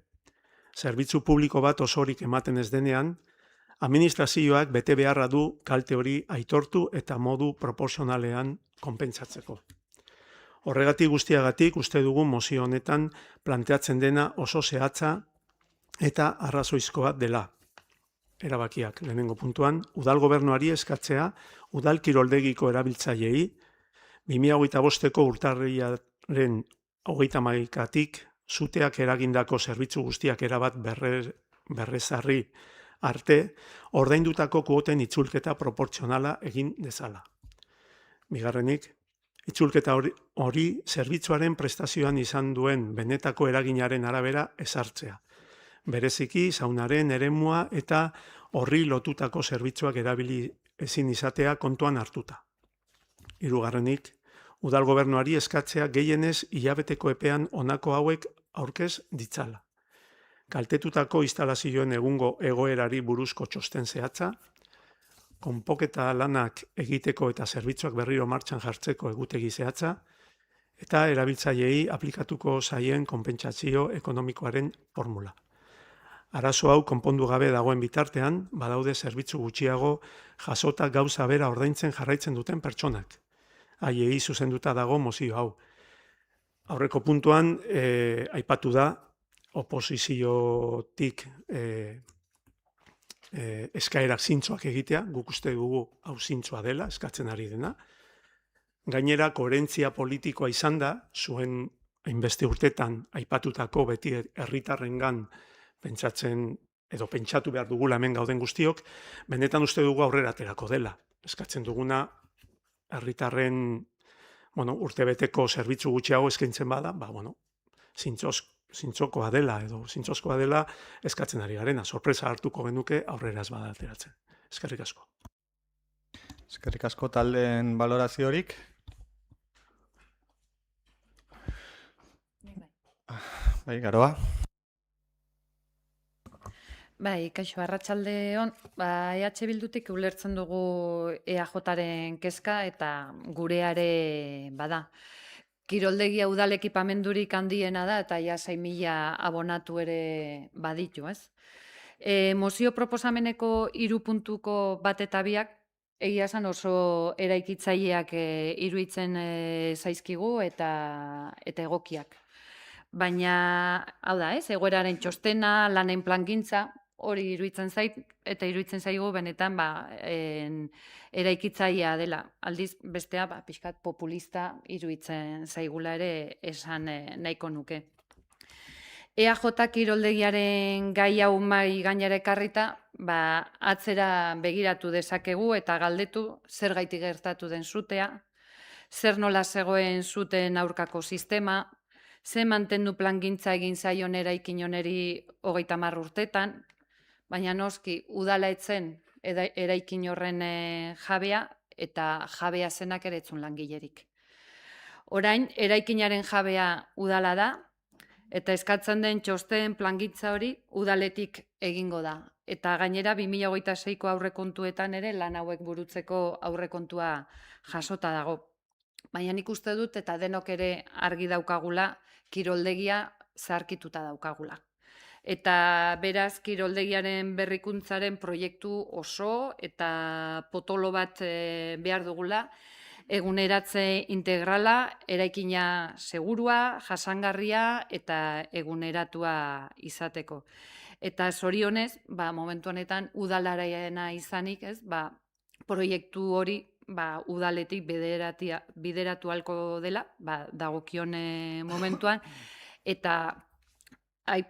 Zerbitzu publiko bat osorik ematen ez denean, administrazioak bete beharra du kalte hori aitortu eta modu proporzionalean konpentsatzeko. Horregatik guztiagatik uste dugu mozio honetan planteatzen dena oso zehatza eta arrazoizkoa dela. Erabakiak, lehenengo puntuan, udal gobernuari eskatzea udal kiroldegiko erabiltzaileei 2025ko urtarrilaren 31tik suteak eragindako zerbitzu guztiak erabat berrezarri arte ordaindutako kuoten itzulketa proportzionala egin dezala. Bigarrenik, itzulketa hori zerbitzuaren prestazioan izan duen benetako eraginaren arabera ezartzea. Bereziki, saunaren eremua eta horri lotutako zerbitzuak erabili ezin izatea kontuan hartuta. Hirugarrenik, udal gobernuari eskatzea gehienez hilabeteko epean honako hauek aurkez ditzala. Kaltetutako instalazioen egungo egoerari buruzko txosten zehatza, konpoketa lanak egiteko eta zerbitzuak berriro martxan jartzeko egutegi zehatza, eta erabiltzaileei aplikatuko zaien konpentsazio ekonomikoaren formula. Arazo hau konpondu gabe dagoen bitartean, badaude zerbitzu gutxiago jasota gauza bera ordaintzen jarraitzen duten pertsonak. Haiei zuzenduta dago mozio hau. Aurreko puntuan, aipatu da, oposiziotik eskaerak zintzoak egitea, guk uste dugu hau zintzoa dela, eskatzen ari dena. Gainera, koherentzia politikoa izan da, zuen hainbeste urtetan aipatutako beti herritarrengan pentsatzen edo pentsatu behar dugula hemen gauden guztiok, benetan uste dugu aurrera aterako dela. Eskatzen duguna herritarren urtebeteko zerbitzu gutxiago eskaintzen bada, zintzozkoa dela eskatzen ari garena. Sorpresa hartuko genuke aurrera ez bada ateratzen. Eskerrik asko. Eskerrik asko taldeen baloraziorik. Bai, Garoa. Bai, kaixo, arratsalde on, EH Bildutik ulertzen dugu EAJaren kezka eta gureare bada. Kiroldegia udal ekipamendurik handiena da eta ja 6.000 abonatu ere baditu, ez? Mozio proposameneko 3 puntuko bat eta biak egia esan oso eraikitzaileak iruditzen zaizkigu eta egokiak. Baina, hau da, ez, egoeraren txostena, lanen plangintza, hori iruditzen zait, eta iruditzen zaigu benetan eraikitzailea dela. Aldiz, bestea, pixkat populista iruditzen zaigula ere esan nahiko nuke. EAJ kiroldegiaren gai hau mai gainera ekarrita, atzera begiratu dezakegu eta galdetu zer gaitik gertatu den zutea, zer nola zegoen zuten aurkako sistema, ze mantendu plangintza egin zaion eraikin honeri 30 urtetan, baina noski udala etzen eraikin horren jabea eta jabea zenak ere etzun langilerik. Orain, eraikinaren jabea udala da eta eskatzen den txosten plangintza hori udaletik egingo da. Eta gainera 2026ko aurrekontuetan ere lan hauek burutzeko aurrekontua jasota dago. Baina nik uste dut eta denok ere argi daukagula kiroldegia zaharkituta daukagula. Eta beraz, kiroldegiaren berrikuntzaren proiektu oso eta potolo bat behar dugula, eguneratze integrala, eraikina segurua, jasangarria eta eguneratua izateko. Eta zorionez, momentu honetan udalaraena izanik, proiektu hori udaletik bideratu ahalko dela, dagokion momentuan, eta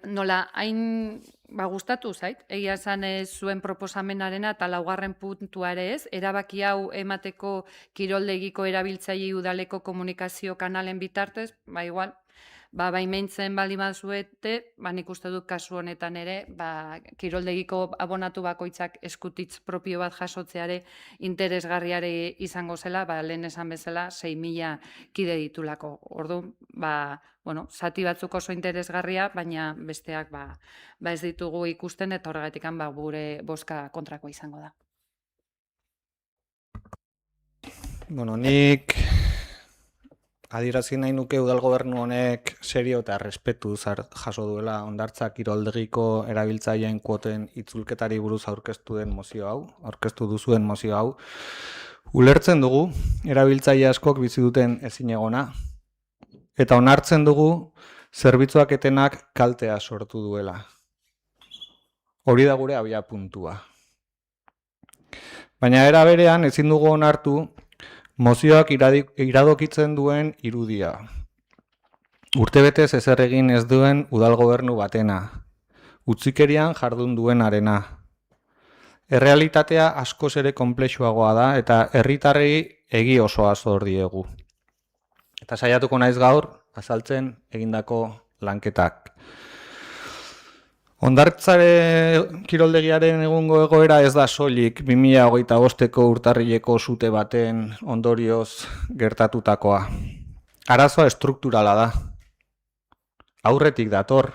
nola hain gustatu zait, egia esan zuen proposamenarena eta 4. puntua ere ez, erabaki hau emateko kiroldegiko erabiltzaile udaleko komunikazio kanalen bitartez, igual, baimentzen baldin bazuete, nik uste dut kasu honetan ere, kiroldegiko abonatu bakoitzak eskutitz propio bat jasotzeare interesgarriare izango zela, lehen esan bezala 6.000 kide ditulako. Orduan, zati batzuk oso interesgarria, baina besteak ez ditugu ikusten eta horregatik gure bozka kontrakoa izango da. Nik adierazi nahi nuke udal gobernu honek serio eta respetuz jaso duela hondartza kiroldegiko erabiltzaileen kuoten itzulketari buruz aurkeztu duzuen mozio hau. Ulertzen dugu erabiltzaile askok bizi duten ezinegona eta onartzen dugu zerbitzuak etenak kaltea sortu duela. Hori da gure abia puntua. Baina era berean ezin dugu onartu mozioak iradokitzen duen irudia. Urtebetez ezer egin ez duen udal gobernu batena. Utzikerian jardun duenarena. Errealitatea askoz ere konplexuagoa da eta herritarrei egi osoa zor diegu. Eta saiatuko naiz gaur azaltzen egindako lanketak. Hondartzare kiroldegiaren egungo egoera ez da soilik 2025ko urtarrileko sute baten ondorioz gertatutakoa. Arazoa estrukturala da. Aurretik dator.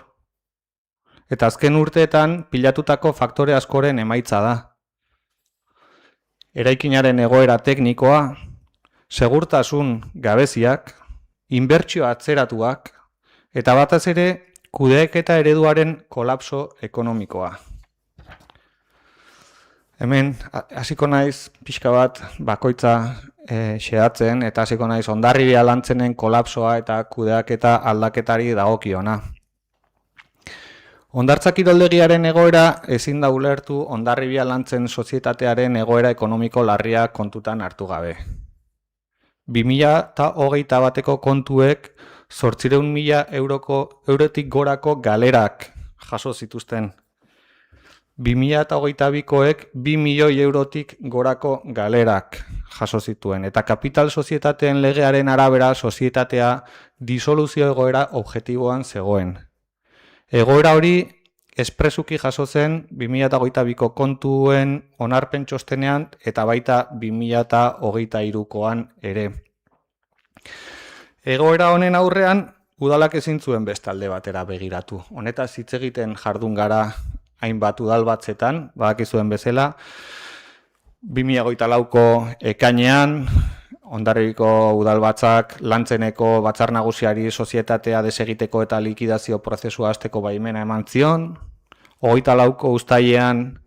Eta azken urteetan pilatutako faktore askoren emaitza da. Eraikinaren egoera teknikoa, segurtasun gabeziak inbertsio atzeratuak, eta batez ere kudeaketa ereduaren kolapso ekonomikoa. Hemen, hasiko naiz pixka bat bakoitza xedatzen, eta hasiko naiz Hondarribia Lantzenen kolapsoa eta kudeaketa aldaketari dagokiona. Hondartza kiroldegiaren egoera ezin da ulertu Hondarribia Lantzen sozietatearen egoera ekonomiko larria kontutan hartu gabe. 2021 kontuek 800.000 eurotik gorako galerak jaso zituzten. 2022koek 2 milioi eurotik gorako galerak jaso zituen, eta kapital sozietateen legearen arabera sozietatea disoluzio egoera objektiboan zegoen. Egoera hori espresuki jaso zen 2022ko kontuen onarpen txostenean eta baita 2023koan ere. Egoera honen aurrean, udalak ezin zuen beste alde batera begiratu. Honetaz hitz egiten jardun gara hainbat udalbatzetan, badakizuen bezala, 2024ko ekainean, Hondarribiko udalbatzak Lantzeneko batzar nagusiari sozietatea desegiteko eta likidazio prozesua hasteko baimena eman zion, 24ko uztailean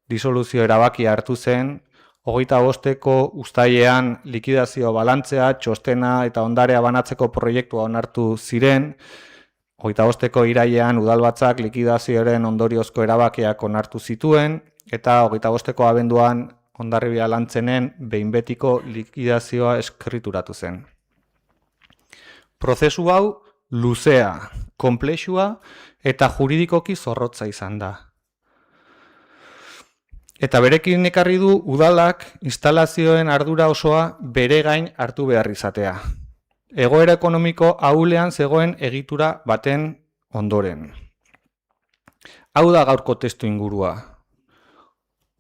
disoluzio erabakia hartu zen, 25ko uztailean likidazio balantzea, txostena eta ondarea banatzeko proiektua onartu ziren, 25ko irailean udalbatzak likidazioaren ondoriozko erabakiak onartu zituen, eta 25ko abenduan Hondarribia Lantzenen behin betiko likidazioa eskrituratu zen. Prozesu hau luzea, konplexua eta juridikoki zorrotza izan da. Eta berekin ekarri du udalak instalazioen ardura osoa bere gain hartu behar izatea. Egoera ekonomiko ahulean zegoen egitura baten ondoren. Hau da gaurko testu ingurua.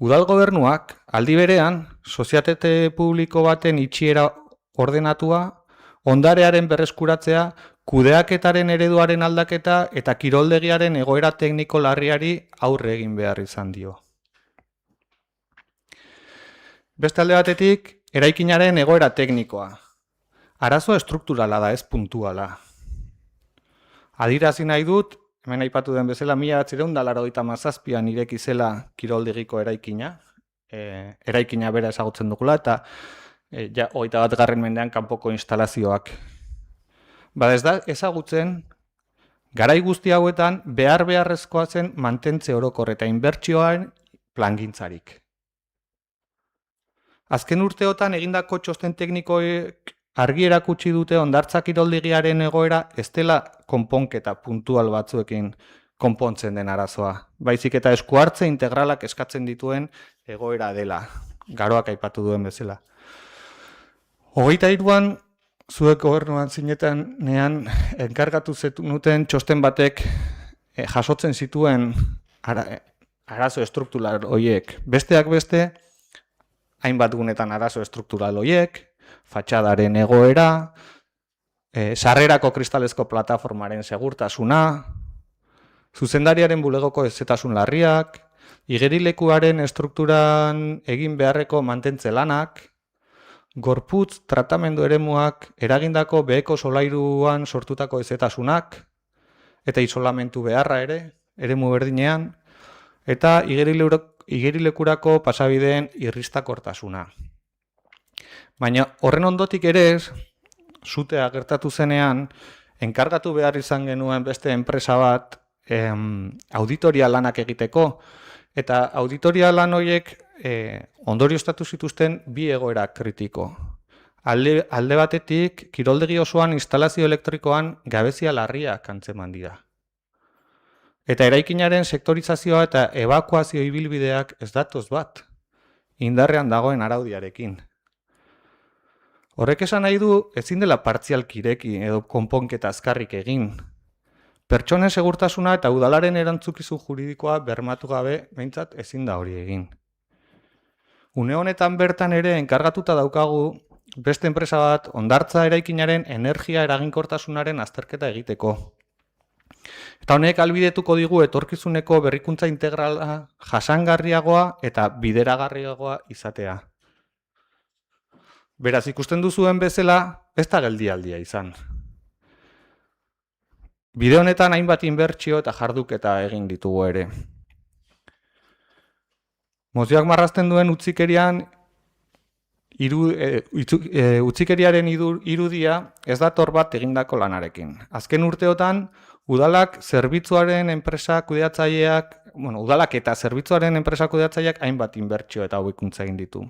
Udal gobernuak aldi berean sozietate publiko baten itxiera ordenatua, ondarearen berreskuratzea, kudeaketaren ereduaren aldaketa eta kiroldegiaren egoera tekniko larriari aurre egin behar izan dio. Beste alde batetik, eraikinaren egoera teknikoa. Arazo estrukturala da, ez puntuala. Adirazi nahi dut, hemen aipatu den bezala, 1987an ireki zela kiroldegiko eraikina. Eraikina bera ezagutzen dugula, eta 21. mendean kanpoko instalazioak. Bada ez da ezagutzen, garai guzti hauetan beharrezkoa zen mantentze orokor eta inbertsioaren plangintzarik. Azken urteotan egindako txosten teknikoek argi erakutsi dute hondartza kiroldegiaren egoera ez dela konponketa puntual batzuekin konpontzen den arazoa. Baizik eta eskuhartze integralak eskatzen dituen egoera dela, garoak aipatu duen bezala. 23an zuek gobernuan zinetenean enkargatu zenuten txosten batek jasotzen zituen arazo estruktural horiek. Besteak beste, hainbat gunetan arazo estruktural horiek, fatxadaren egoera, sarrerako kristalezko plataformaren segurtasuna, zuzendariaren bulegoko ezetasun larriak, igerilekuaren estrukturan egin beharreko mantentze lanak, gorputz tratamendu eremuak eragindako beheko solairuan sortutako ezetasunak, eta isolamentu beharra ere, eremu berdinean, eta igerilekurako pasabideen irristakortasuna. Baina horren ondotik ere, sutea gertatu zenean, enkargatu behar izan genuen beste enpresa bat auditoria lanak egiteko, eta auditoria lan horiek ondorioztatu zituzten bi egoera kritiko. Alde batetik, kiroldegi osoan instalazio elektrikoan gabezia larriak antzeman dira. Eta eraikinaren sektorizazioa eta ebakuazio ibilbideak ez datoz bat, indarrean dagoen araudiarekin. Horrek esan nahi du, ezin dela partzialki ireki edo konponketa azkarrik egin. Pertsonen segurtasuna eta udalaren erantzukizun juridikoa bermatu gabe, behintzat ezin da hori egin. Une honetan bertan ere enkargatuta daukagu beste enpresa bat hondartza eraikinaren energia eraginkortasunaren azterketa egiteko. Eta honek albidetuko digu etorkizuneko berrikuntza integrala jasangarriagoa eta bideragarriagoa izatea. Beraz, ikusten duzuen bezala, ez da geldialdia izan. Bide honetan hainbat inbertsio eta jarduketa egin ditugu ere. Mozioak marrazten duen utzikeriaren irudia ez dator bat egindako lanarekin. Azken urteotan, udalak eta zerbitzuaren enpresa kudeatzaileak hainbat inbertsio eta hobekuntza egin ditu.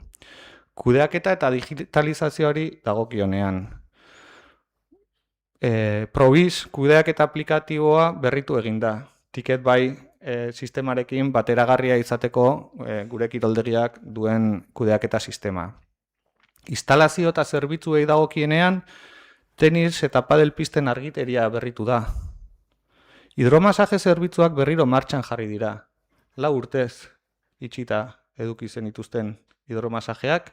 Kudeaketa eta digitalizazioari dagokionean. Probiz kudeaketa aplikatiboa berritu egin da. Ticketbuy sistemarekin bateragarria izateko gure kiroldegiak duen kudeaketa sistema. Instalazio eta zerbitzuei dagokienean, tenis eta padelpisten argiteria berritu da. Hidromasaje zerbitzuak berriro martxan jarri dira. 4 urtez itxita eduki zenituzten hidromasajeak,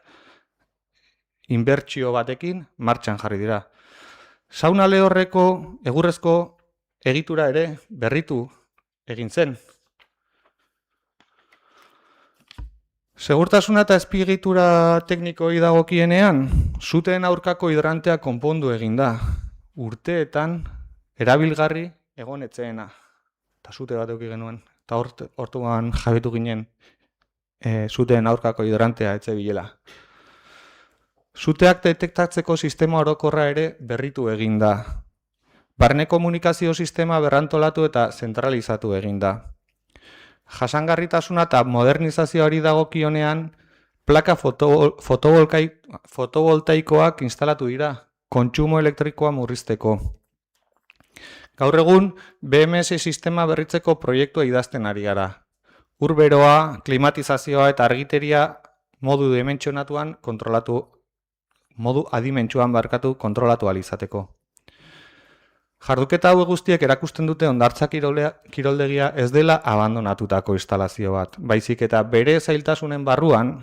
inbertsio batekin martxan jarri dira. Sauna lehorreko egurrezko egitura ere berritu egin zen. Segurtasuna eta azpiegitura teknikoi dagokienean, suteen aurkako hidrantea konpondu egin da. Urteetan erabilgarri egon etzeena. Eta sute bat eduki genuen. Eta hortuan jabetu ginen suteen aurkako hidrantea etze bilela. Suteak detektatzeko sistema orokorra ere berritu egin da. Barne komunikazio sistema berrantolatu eta zentralizatu egin da. Jasangarritasuna eta modernizazioari dagokionean plaka fotovoltaikoak instalatu dira, kontsumo elektrikoa murrizteko. Gaur egun, BMS sistema berritzeko proiektua idazten ari gara. Urberoa, klimatizazioa eta argiteria modu adimentsuan kontrolatu alizateko. Jarduketa hau guztiek erakusten dute Hondartza kiroldegia ez dela abandonatutako instalazio bat, baizik eta bere zailtasunen barruan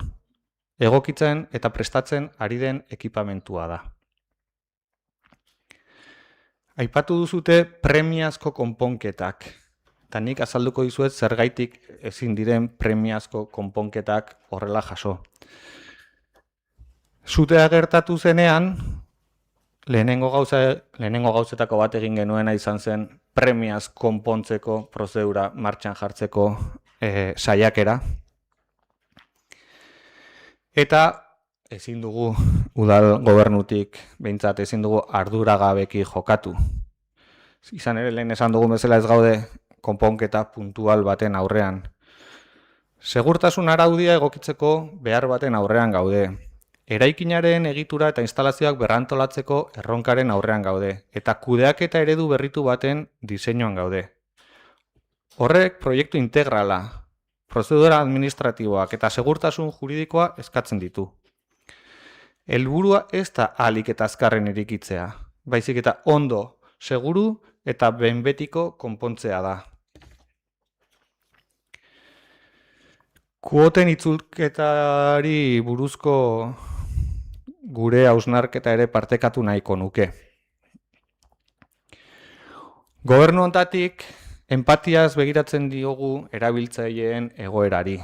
egokitzen eta prestatzen ari den ekipamentua da. Aipatu duzute premiazko konponketak, eta nik azalduko dizuet zergaitik ezin diren premiazko konponketak horrela jaso. Sutea gertatu zenean, lehenengo gauzetako bat egin genuena izan zen premiaz konpontzeko prozedura martxan jartzeko saiakera. Eta ezin dugu udal gobernutik, behintzat ezin dugu arduragabeki jokatu. Izan ere lehen esan dugu bezala ez gaude konponketa puntual baten aurrean. Segurtasun araudia egokitzeko behar baten aurrean gaude. Eraikinaren egitura eta instalazioak berrantolatzeko erronkaren aurrean gaude, eta kudeaketa eredu berritu baten diseinuan gaude. Horrek proiektu integrala, prozedura administratiboak eta segurtasun juridikoa eskatzen ditu. Helburua ez da ahalik eta azkarren irikitzea, baizik eta ondo, seguru eta behin betiko konpontzea da. Kuoten itzulketari buruzko gure hausnarketa ere partekatu nahiko nuke. Gobernu honetatik enpatiaz begiratzen diogu erabiltzaileen egoerari.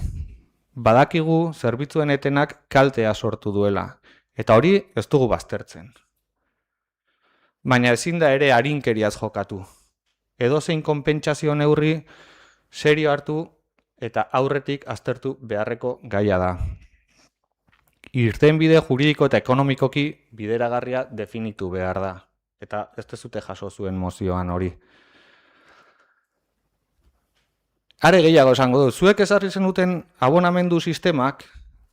Badakigu zerbitzuen etenak kaltea sortu duela, eta hori ez dugu baztertzen. Baina ezin da ere arinkeriaz jokatu. Edozein konpentsazio neurri serio hartu eta aurretik aztertu beharreko gaia da. Irtenbide juridiko eta ekonomikoki bideragarria definitu behar da. Eta ez dezute jaso zuen mozioan hori. Are gehiago esango du, zuek ezarri zenuten abonamendu sistemak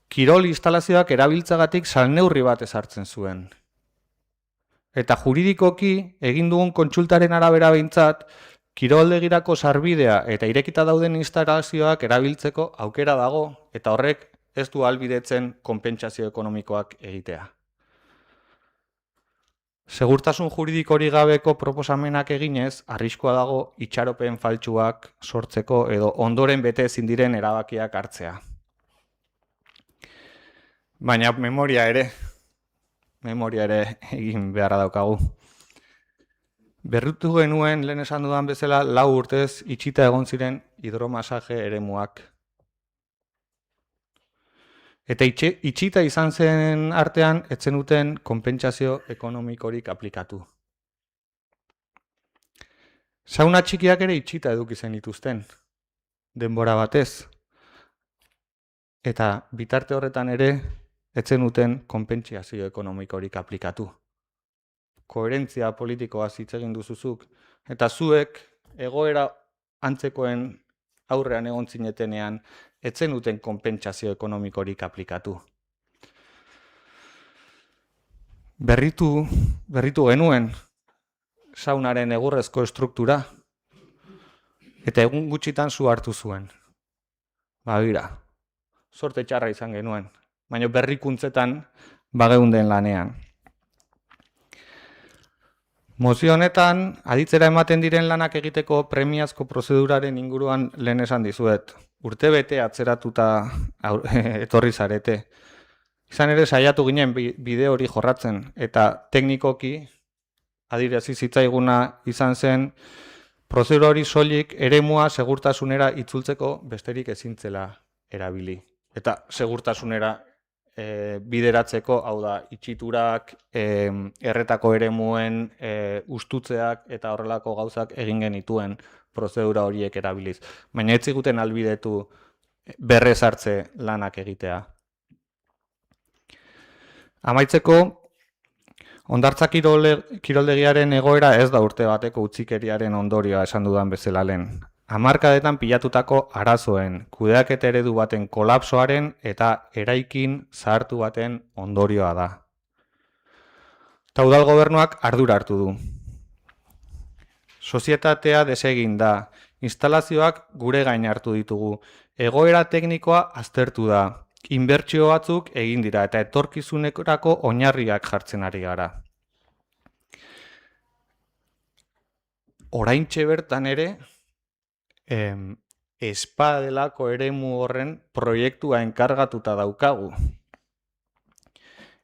kirol instalazioak erabiltzagatik salneurri bat ezartzen zuen. Eta juridikoki egin dugun kontsultaren arabera behintzat, kiroldegirako sarbidea eta irekita dauden instalazioak erabiltzeko aukera dago, eta horrek ez du ahalbidetzen konpentsazio ekonomikoak egitea. Segurtasun juridikorik gabeko proposamenak eginez, arriskua dago itxaropen faltsuak sortzeko edo ondoren bete ezin diren erabakiak hartzea. Baina memoria ere egin beharra daukagu. Berritu genuen, lehen esan dudan bezala, 4 urtez itxita egon ziren hidromasaje eremuak. Eta itxita izan zen artean, ez zenuten konpentsazio ekonomikorik aplikatu. Sauna txikiak ere itxita eduki zenituzten, denbora batez. Eta bitarte horretan ere, etzen duten konpentsazio ekonomikorik aplikatu. Koherentzia politikoa hitz egin duzuzuk, eta zuek egoera antzekoen aurrean egon zinetenean, etzen duten konpentsazio ekonomikorik aplikatu. Berritu genuen saunaren egurrezko estruktura, eta egun gutxitan zu hartu zuen. Bagira, sorte txarra izan genuen, baina berrikuntzetan bageunden lanean. Mozio honetan, aditzera ematen diren lanak egiteko premiazko prozeduraren inguruan lehen esan dizuet. Urtebete atzeratuta etorri zarete. Izan ere saiatu ginen bide hori jorratzen, eta teknikoki adierazi zitzaiguna izan zen prozedura hori soilik eremua segurtasunera itzultzeko besterik ezintzela erabili. Eta segurtasunera bideratzeko, hau da, itxiturak, erretako eremuen ustutzeak eta horrelako gauzak egin genituen prozedura horiek erabiliz. Baina ez ziguten albidetu berrezartze lanak egitea. Amaitzeko, Hondartza kiroldegiaren egoera ez da urte bateko utzikeriaren ondorioa esan dudan bezala lehen. Hamarkadetan pilatutako arazoen, kudeaketa eredu baten kolapsoaren eta eraikin zahartu baten ondorioa da. Eta udal gobernuak ardura hartu du. Sozietatea desegin da, instalazioak gure gain hartu ditugu, egoera teknikoa aztertu da, inbertsio batzuk egin dira eta etorkizunerako oinarriak jartzen ari gara. Oraintxe bertan ere, espadelako eremu horren proiektua enkargatuta daukagu.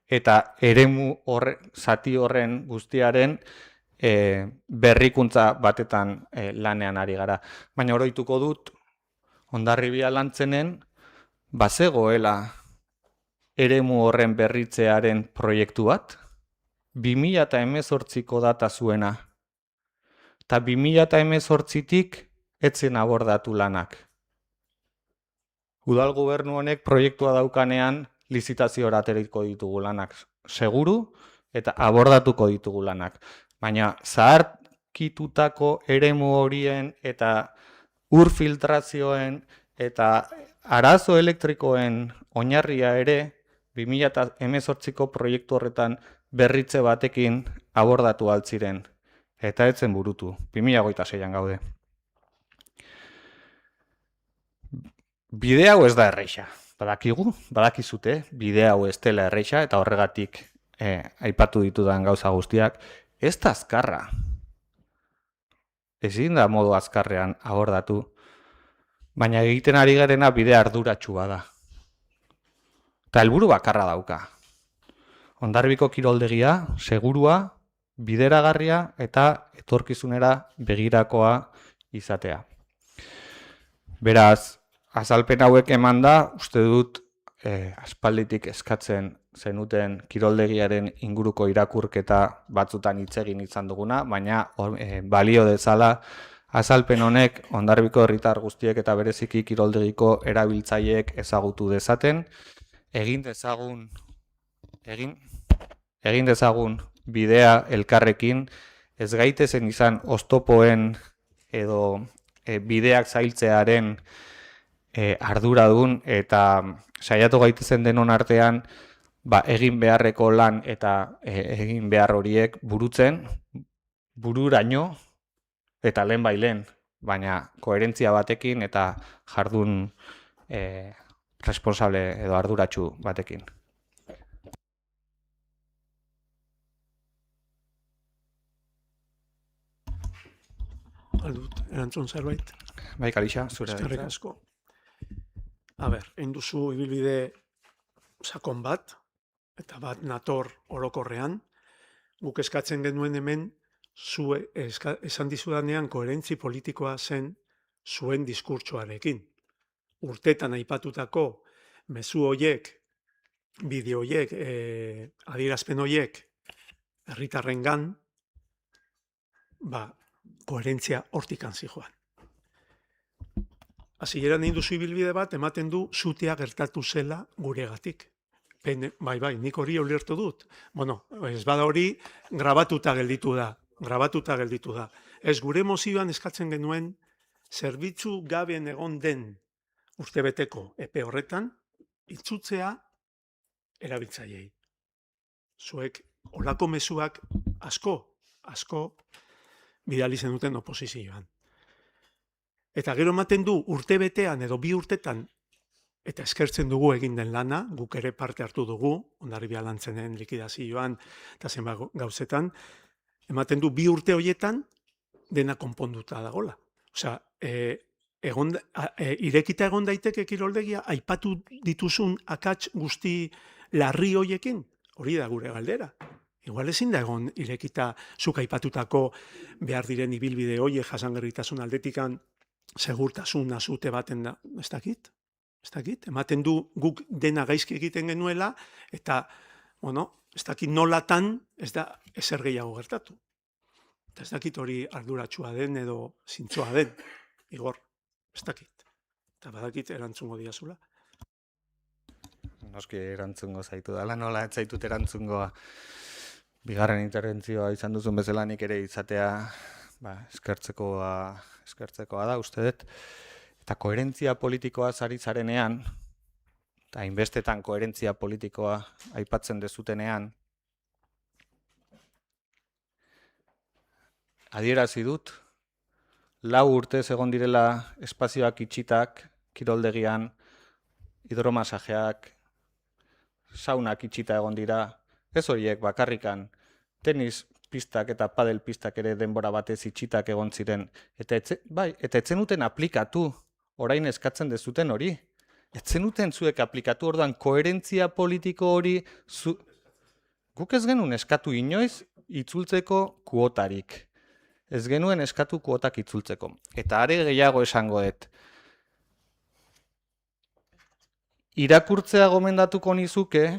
Eta eremu zati horren guztiaren berrikuntza batetan lanean ari gara. Baina oroituko dut, Hondarribia Lantzenen, bazegoela eremu horren berritzearen proiektu bat, 2018ko data zuena. Eta 2018tik etzen abordatu lanak. Udal gobernu honek proiektua daukanean lizitaziora ateriko ditugu lanak. Seguru eta abordatuko ditugu lanak. Baina zaharkitutako eremu horien eta ur filtrazioen eta arazo elektrikoen oinarria ere 2018ko proiektu horretan berritze batekin abordatu altziren. Eta etzen burutu, 2026an gaude. Bide hau ez da erreixa. Badakizute, bide hau ez dela erreixa, eta horregatik aipatu ditudan gauza guztiak, ez da azkarra. Ezin da modu azkarrean abordatu, baina egiten ari garena bide arduratsua da. Eta helburu bakarra dauka. Hondarribiko kiroldegia, segurua, bideragarria eta etorkizunera begirakoa izatea. Beraz, azalpen hauek eman da, uste dut aspalditik eskatzen zenuten kiroldegiaren inguruko irakurketa batzutan hitz egin izan duguna, baina balio dezala azalpen honek Hondarribiko herritar guztiek eta bereziki kiroldegiko erabiltzaileek ezagutu dezaten, egin dezagun bidea elkarrekin, ez gaitezen izan oztopoen edo bideak zailtzearen arduradun eta saiatu gaitezen denon artean egin beharreko lan eta egin behar horiek burutzen, bururaino eta lehen bailen, baina koherentzia batekin eta jardun responsable edo arduratsu batekin. Aldut, erantzun zerbait. Bai, Kalixa, zure da. Eskerrik asko. A ber, egin duzu ibilbide sakon bat, eta bat nator orokorrean, guk eskatzen genuen hemen, esan dizudanean koherentzi politikoa zen zuen diskurtsoarekin. Urtetan aipatutako mezu hoiek, bideo hoiek, adierazpen hoiek, herritarrengan, koherentzia hortikan zijoan. Hasieran egin duzu ibilbide bat, ematen du zutea gertatu zela guregatik. Bai, nik hori ulertu dut. Bueno, ez bada hori, grabatuta gelditu da. Ez gure mozioan eskatzen genuen, zerbitzu gaben egon den urtebeteko epe horretan, itzultzea erabiltzaileei. Zuek olako mezuak asko bidali zenuten oposizioan. Eta gero ematen du urtebetean edo 2 urtetan, eta eskertzen dugu egin den lana, guk ere parte hartu dugu, Hondarribia Lantzenen likidazioan eta zenbait gauzetan, ematen du 2 urte horietan dena konponduta dagola. Osea, irekita egon daiteke kiroldegia, aipatu dituzun akats guzti larri hoiekin, hori da gure galdera. Igual ezin da egon irekita zuk aipatutako behar diren ibilbide horiek jasangarritasun aldetikan segurtasuna zute baten da, ez dakit? Ematen du guk dena gaizki egiten genuela, eta, ez dakit nolatan ez da ezer gehiago gertatu. Eta ez dakit hori arduratsua den edo zintzoa den, Igor, ez dakit. Eta badakit erantzungo diazula. Noski erantzungo zaitu dela, nola ez zaitut erantzungoa. Bigarren interbentzioa izan duzun bezala nik ere izatea eskertzekoa da, uste dut. Eta koherentzia politikoa ari zarenean, eta hainbestetan koherentzia politikoa aipatzen dezutenean, adierazi dut, 4 urtez egon direla espazioak itxitak, kiroldegian, hidromasajeak, saunak itxita egon dira, ez horiek bakarrikan, tenis pistak eta padel pistak ere denbora batez itxitak egon ziren, eta etzenuten aplikatu, orain eskatzen dezuten hori. Etzenuten zuek aplikatu, orduan koherentzia politiko hori, guk ez genuen eskatu inoiz itzultzeko kuotarik. Ez genuen eskatu kuotak itzultzeko. Eta are gehiago esango dut. Irakurtzea gomendatuko nizuke,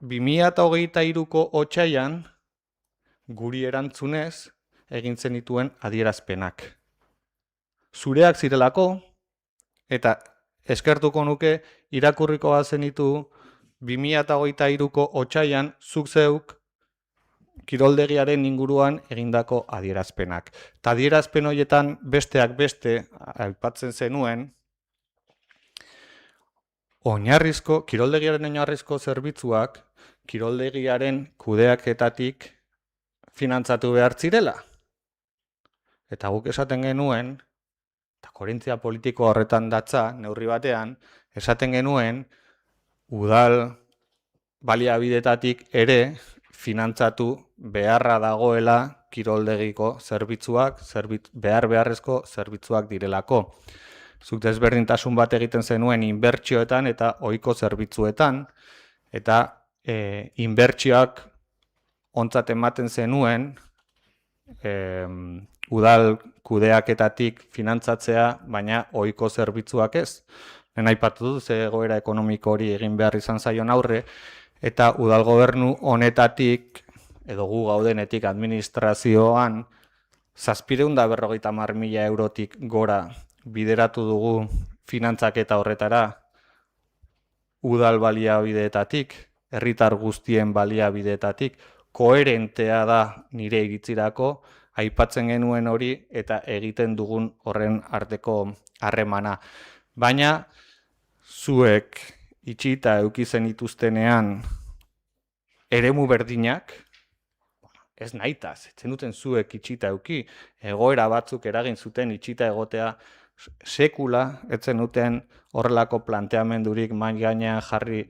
2023ko otsailean guri erantzunez egin zenituen adierazpenak. Zureak zirelako, eta eskertuko nuke irakurriko bazenitu 2023ko otsailean zuk zeuk kiroldegiaren inguruan egindako adierazpenak. Eta adierazpen horietan besteak beste aipatzen zenuen, kiroldegiaren oinarrizko zerbitzuak kiroldegiaren kudeaketatik finantzatu behar zirela. Eta guk esaten genuen, eta koherentzia politiko horretan datza, neurri batean, esaten genuen, udal baliabidetatik ere finantzatu beharra dagoela kiroldegiko zerbitzuak, beharrezko zerbitzuak direlako. Zuk desberdintasun bat egiten zenuen inbertsioetan eta ohiko zerbitzuetan, eta inbertsioak ontzat ematen zenuen udal kudeaketatik finantzatzea, baina ohiko zerbitzuak ez. Lehen aipatu dut ze egoera ekonomiko hori egin behar izan zaion aurre, eta udal gobernu honetatik, edo gu gaudenetik administrazioan, 750.000 eurotik gora bideratu dugu finantzaketa horretara, udal baliabideetatik, herritar guztien baliabideetatik, koherentea da nire iritzirako, aipatzen genuen hori eta egiten dugun horren arteko harremana. Baina, zuek itxita eukizen ituztenean eremu berdinak, ez nahitaz, etzen duten zuek itxita euki, egoera batzuk eragin zuten itxita egotea, sekula etzen duten horrelako planteamendurik mahai gainean jarri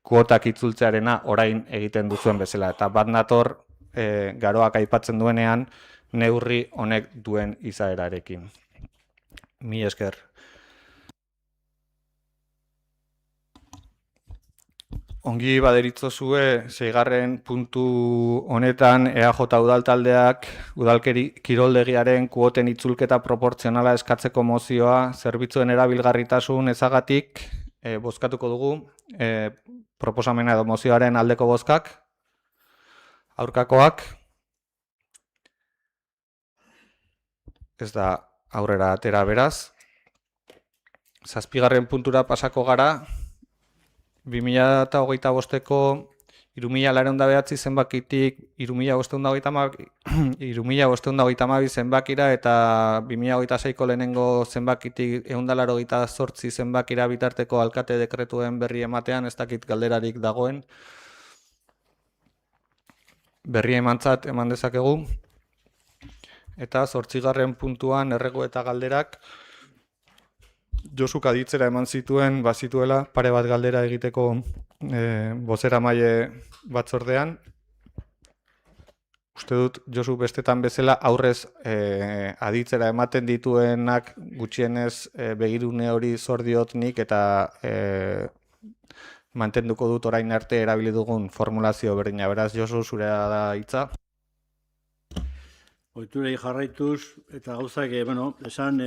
kuotak itzultzearena orain egiten duzuen bezala. Eta bat nator Garoak aipatzen duenean neurri honek duen izaerarekin. Mi esker. Ongi baderitzozue, 6. puntu honetan EAJ udaltaldeak kiroldegiaren kuoten itzulketa proportzionala eskatzeko mozioa zerbitzuen erabilgarritasun ezagatik bozkatuko dugu proposamena edo mozioaren aldeko bozkak, aurkakoak, ez da aurrera atera beraz. 7. puntura pasako gara, 2025ko 3.909 zenbakitik 3.532 zenbakira eta 2026ko lehenengo zenbakitik 188 zenbakira bitarteko alkate dekretuen berri ematean ez dakit galderarik dagoen. Berri emantzat eman dezakegu. Eta 8. puntuan erregu eta galderak Josuk aditzera eman zituen bazituela pare bat galdera egiteko bozeramaile batzordean. Uste dut Josu bestetan bezala aurrez aditzera ematen dituenak gutxienez begirune hori zor diot nik eta mantenduko dut orain arte erabili dugun formulazio berdina. Beraz, Josu, zurea da hitza. Ohiturei jarraituz, eta gauzak, esan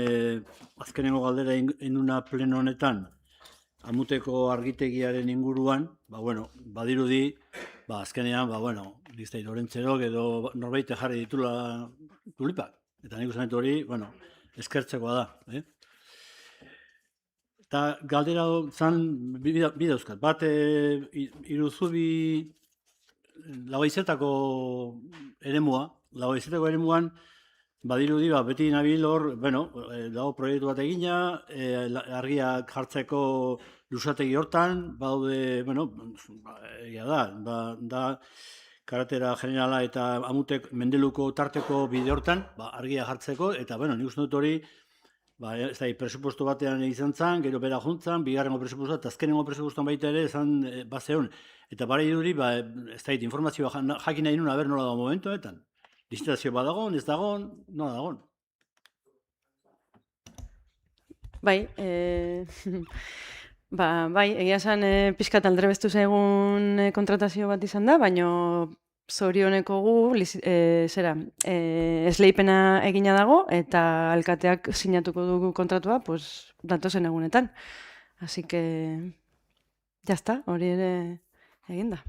azkenengo galdera induna pleno honetan, Amuteko argitegiaren inguruan, badirudi, azkenean, Liztai Lorentzerok edo norbaite jarri ditula tulipak. Eta nik usan hori, eskertzekoa da. Eta galdera zan bi dauzkat. Bat, Iruzubi Labaizetako eremua, Labaizetako eremuan, badirudi, beti nabil hor, dago proiektu bat egina, argiak jartzeko lusategi hortan, badaude, da karatera generala eta Amutek Mendeluko tarteko bide hortan, argia jartzeko, eta, nik uste dut hori, ez da, presupuesto batean izan zen, gero bera juntzan, bigarrengo presupuestoa, eta azkenengo presupuestoan baita ere, esan bazeon. Eta bara iduri, ez da, informazioa jakin nahi nuen, nola dago momentuetan. Lizitazio badagon, ez dagon, nola dagon. Bai, egia esan pixkat aldrebestu zaigun kontratazio bat izan da, baina zorioneko gu, esleipena egina dago, eta alkateak sinatuko dugu kontratua, datozen egunetan. Así que, jazta, hori ere eginda.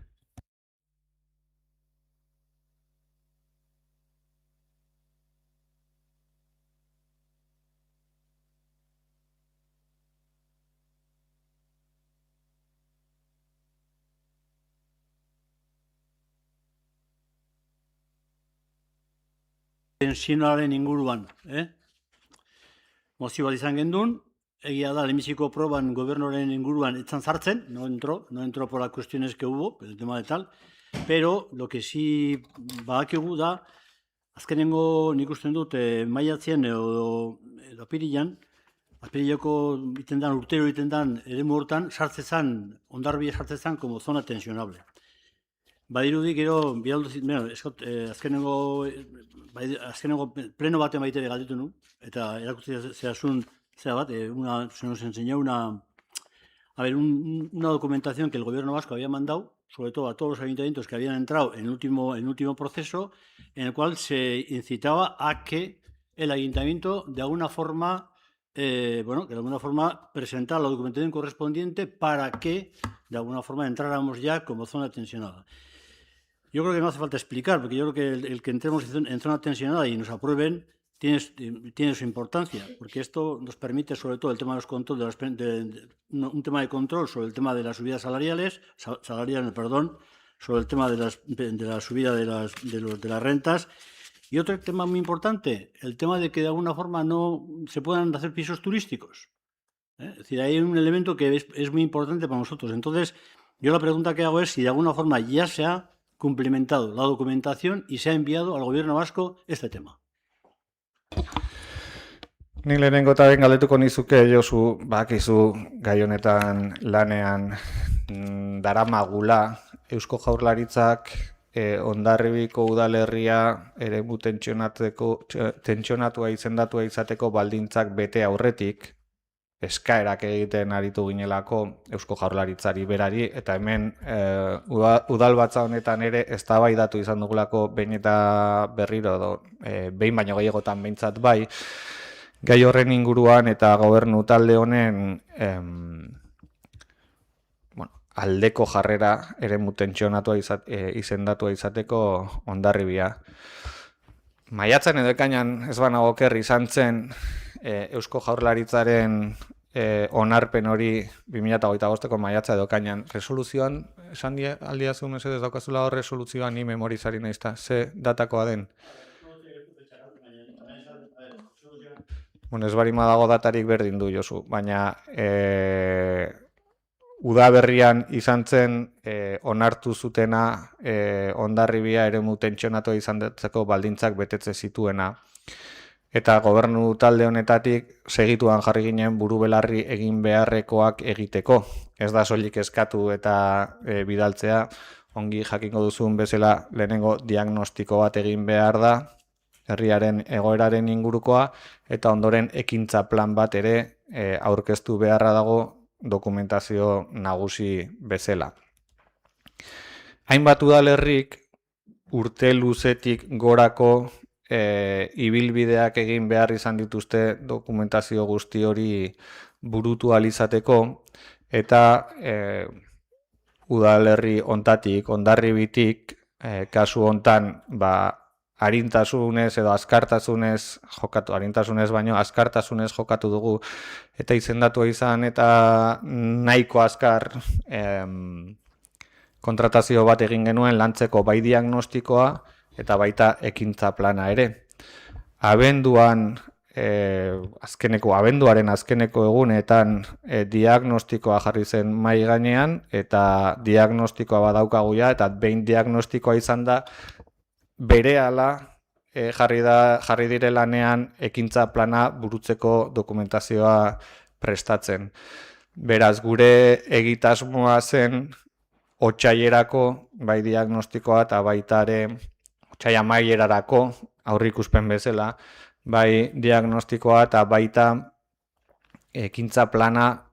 Tensioaren inguruan, mozio bat izan gendun, egia da, lehenbiziko proban gobernoren inguruan etzan sartzen, no entró por las cuestiones que hubo, el tema de tal, pero lo que sí badakigu da, azkenengo nik usten dut, maiatzen edo apiriloko urtero itendan eremu hortan, sartzezan, Hondarribia sartzezan, como zona tensionable. Badirudi, gero, azkenengo pleno batean baitere galditu nu, eta erakutzi zehazun, se nos enseñó una documentación que el gobierno vasco había mandado, sobre todo a todos los ayuntamientos que habían entrado en el último proceso, en el cual se incitaba a que el ayuntamiento, de alguna forma, presentara la documentación correspondiente para que, de alguna forma, entráramos ya como zona tensionada. Yo creo que no hace falta explicar, porque yo creo que el que entremos en zona tensionada y nos aprueben tiene su importancia, porque esto nos permite, sobre todo, el tema de los controles, un tema de control sobre el tema de las subidas salariales, sobre el tema de la subida de las rentas, y otro tema muy importante, el tema de que de alguna forma no se puedan hacer pisos turísticos. Es decir, hay un elemento que es muy importante para nosotros. Entonces, yo la pregunta que hago es si de alguna forma ya se ha cumplimentado la documentación y se ha enviado al gobierno vasco este tema. Nik lehenengo eta behin galdetuko nizuke, Josu, bakizu gai honetan lanean daramagula Eusko Jaurlaritzak Hondarribiko udalerria eremu tentsionatua izendatua izateko baldintzak bete aurretik eskaerak egiten aritu ginelako Eusko Jaurlaritzari berari, eta hemen udalbatza honetan ere eztabaidatu izan dugulako behin eta berriro, behin baino gehiagotan behintzat bai, gai horren inguruan eta gobernu talde honen aldeko jarrera eremu tentsionatua izendatua izateko Hondarribia. Maiatzen edo ekainan ez banago oker izan zen Eusko Jaurlaritzaren onarpen hori 2025ko maiatza edo ekainan resoluzioan, esan aldiazu mesedez daukazula hor resoluzioan ni memorizari naizta, ze datakoa den? Bueno, ez barima dago datarik berdin du, Josu, baina udaberrian izan zen onartu zutena Hondarribia eremu tentsionatua izan datzeko baldintzak betetze zituena. Eta gobernu talde honetatik segituan jarri ginen buru belarri egin beharrekoak egiteko. Ez da soilik eskatu eta bidaltzea, ongi jakingo duzun bezala lehenengo diagnostiko bat egin behar da, herriaren egoeraren ingurukoa, eta ondoren ekintza plan bat ere aurkeztu beharra dago dokumentazio nagusi bezala. Hainbat udalerrik urte luzetik gorako ibilbideak egin behar izan dituzte dokumentazio guzti hori burutu ahal izateko, eta udalerri hontatik, Hondarribitik, kasu hontan, arintasunez edo azkartasunez jokatu, arintasunez baino azkartasunez jokatu dugu, eta izendatua izan eta nahiko azkar kontratazio bat egin genuen lantzeko bai diagnostikoa eta baita ekintza plana ere. Abenduaren azkeneko egunetan diagnostikoa jarri zen mahai gainean, eta diagnostikoa badaukagu ja, eta behin diagnostikoa izan da, berehala jarri dire lanean ekintza plana burutzeko dokumentazioa prestatzen. Beraz, gure egitasmoa zen otsailerako, bai diagnostikoa eta baita ere otsai amaierarako, aurreikuspen bezala, bai diagnostikoa eta baita ekintza plana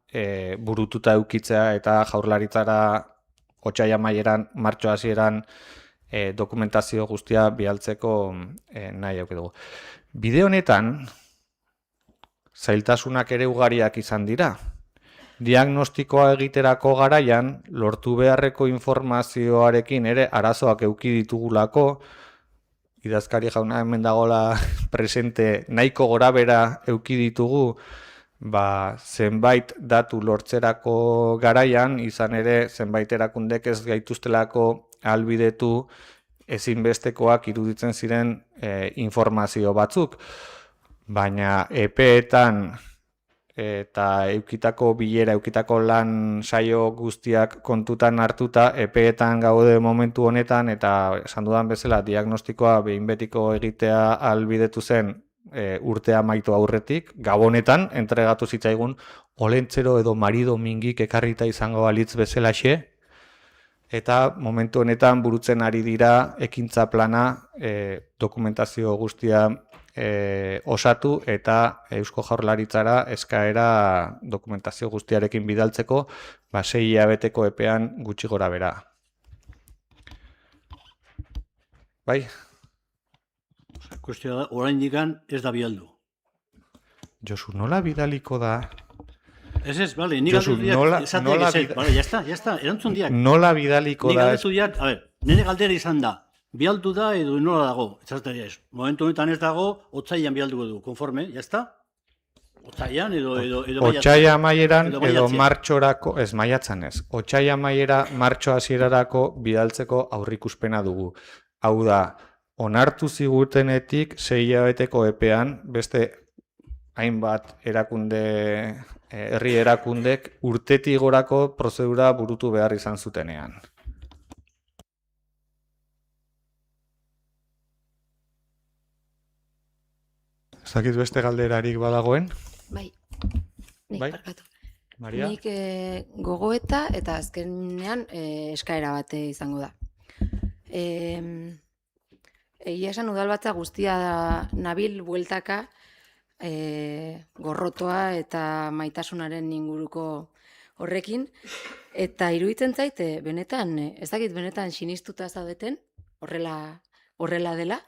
burututa eukitzea eta Jaurlaritzara otsai amaieran, martxo hasieran dokumentazio guztia bialtzeko nahi eduki dugu. Bide honetan, zailtasunak ere ugariak izan dira. Diagnostikoa egiterako garaian, lortu beharreko informazioarekin ere arazoak eduki ditugulako, idazkari jauna hemen dagoela presente nahiko gorabera eduki ditugu, zenbait datu lortzerako garaian, izan ere zenbait erakundek ez gaituztelako ahalbidetu ezinbestekoak iruditzen ziren informazio batzuk. Baina epeetan eta eukitako lan saio guztiak kontutan hartuta, epeetan gaude momentu honetan, eta esan dudan bezala diagnostikoa behin betiko egitea ahalbidetu zen urtea amaitu aurretik, gabonetan entregatu zitzaigun Olentzero edo Marido Mingik ekarrita izango balitz bezalaxe, eta momentu honetan burutzen ari dira ekintza plana dokumentazio guztia osatu eta Eusko Jaurlaritzara eskaera dokumentazio guztiarekin bidaltzeko 6 hilabeteko epean gutxi gora bera. Bai? Kuestioa da, oraindik ez da bialdu. Josu, nola bidaliko da? Ez, bale, nik galdetu diak, bale, jazta, erantzun diak. Nola bidaliko da? Nik galdetu diak, nire galdera izan da, bialdu da edo nola dago, etzateria ez. Momentu honetan ez dago, otsailean bialduko du, konforme, jazta? Otsailean edo otsaila amaieran edo martxorako, ez maiatzan ez, otsaila amaiera martxo hasierarako bidaltzeko aurrikuspena dugu. Hau da, onartu zigutenetik 6 hilabeteko epean, beste hainbat herri erakundek urtetik gorako prozedura burutu behar izan zutenean. Ez dakit beste galderarik badagoen? Bai, nik Bai? barkatu. Maria? Nik gogoeta eta azkenean eskaera bat izango da. Egia esan udalbatza guztia nabil bueltaka gorrotoa eta maitasunaren inguruko horrekin, eta iruditzen zaite benetan, ez dakit benetan sinistuta zaudeten, horrela dela,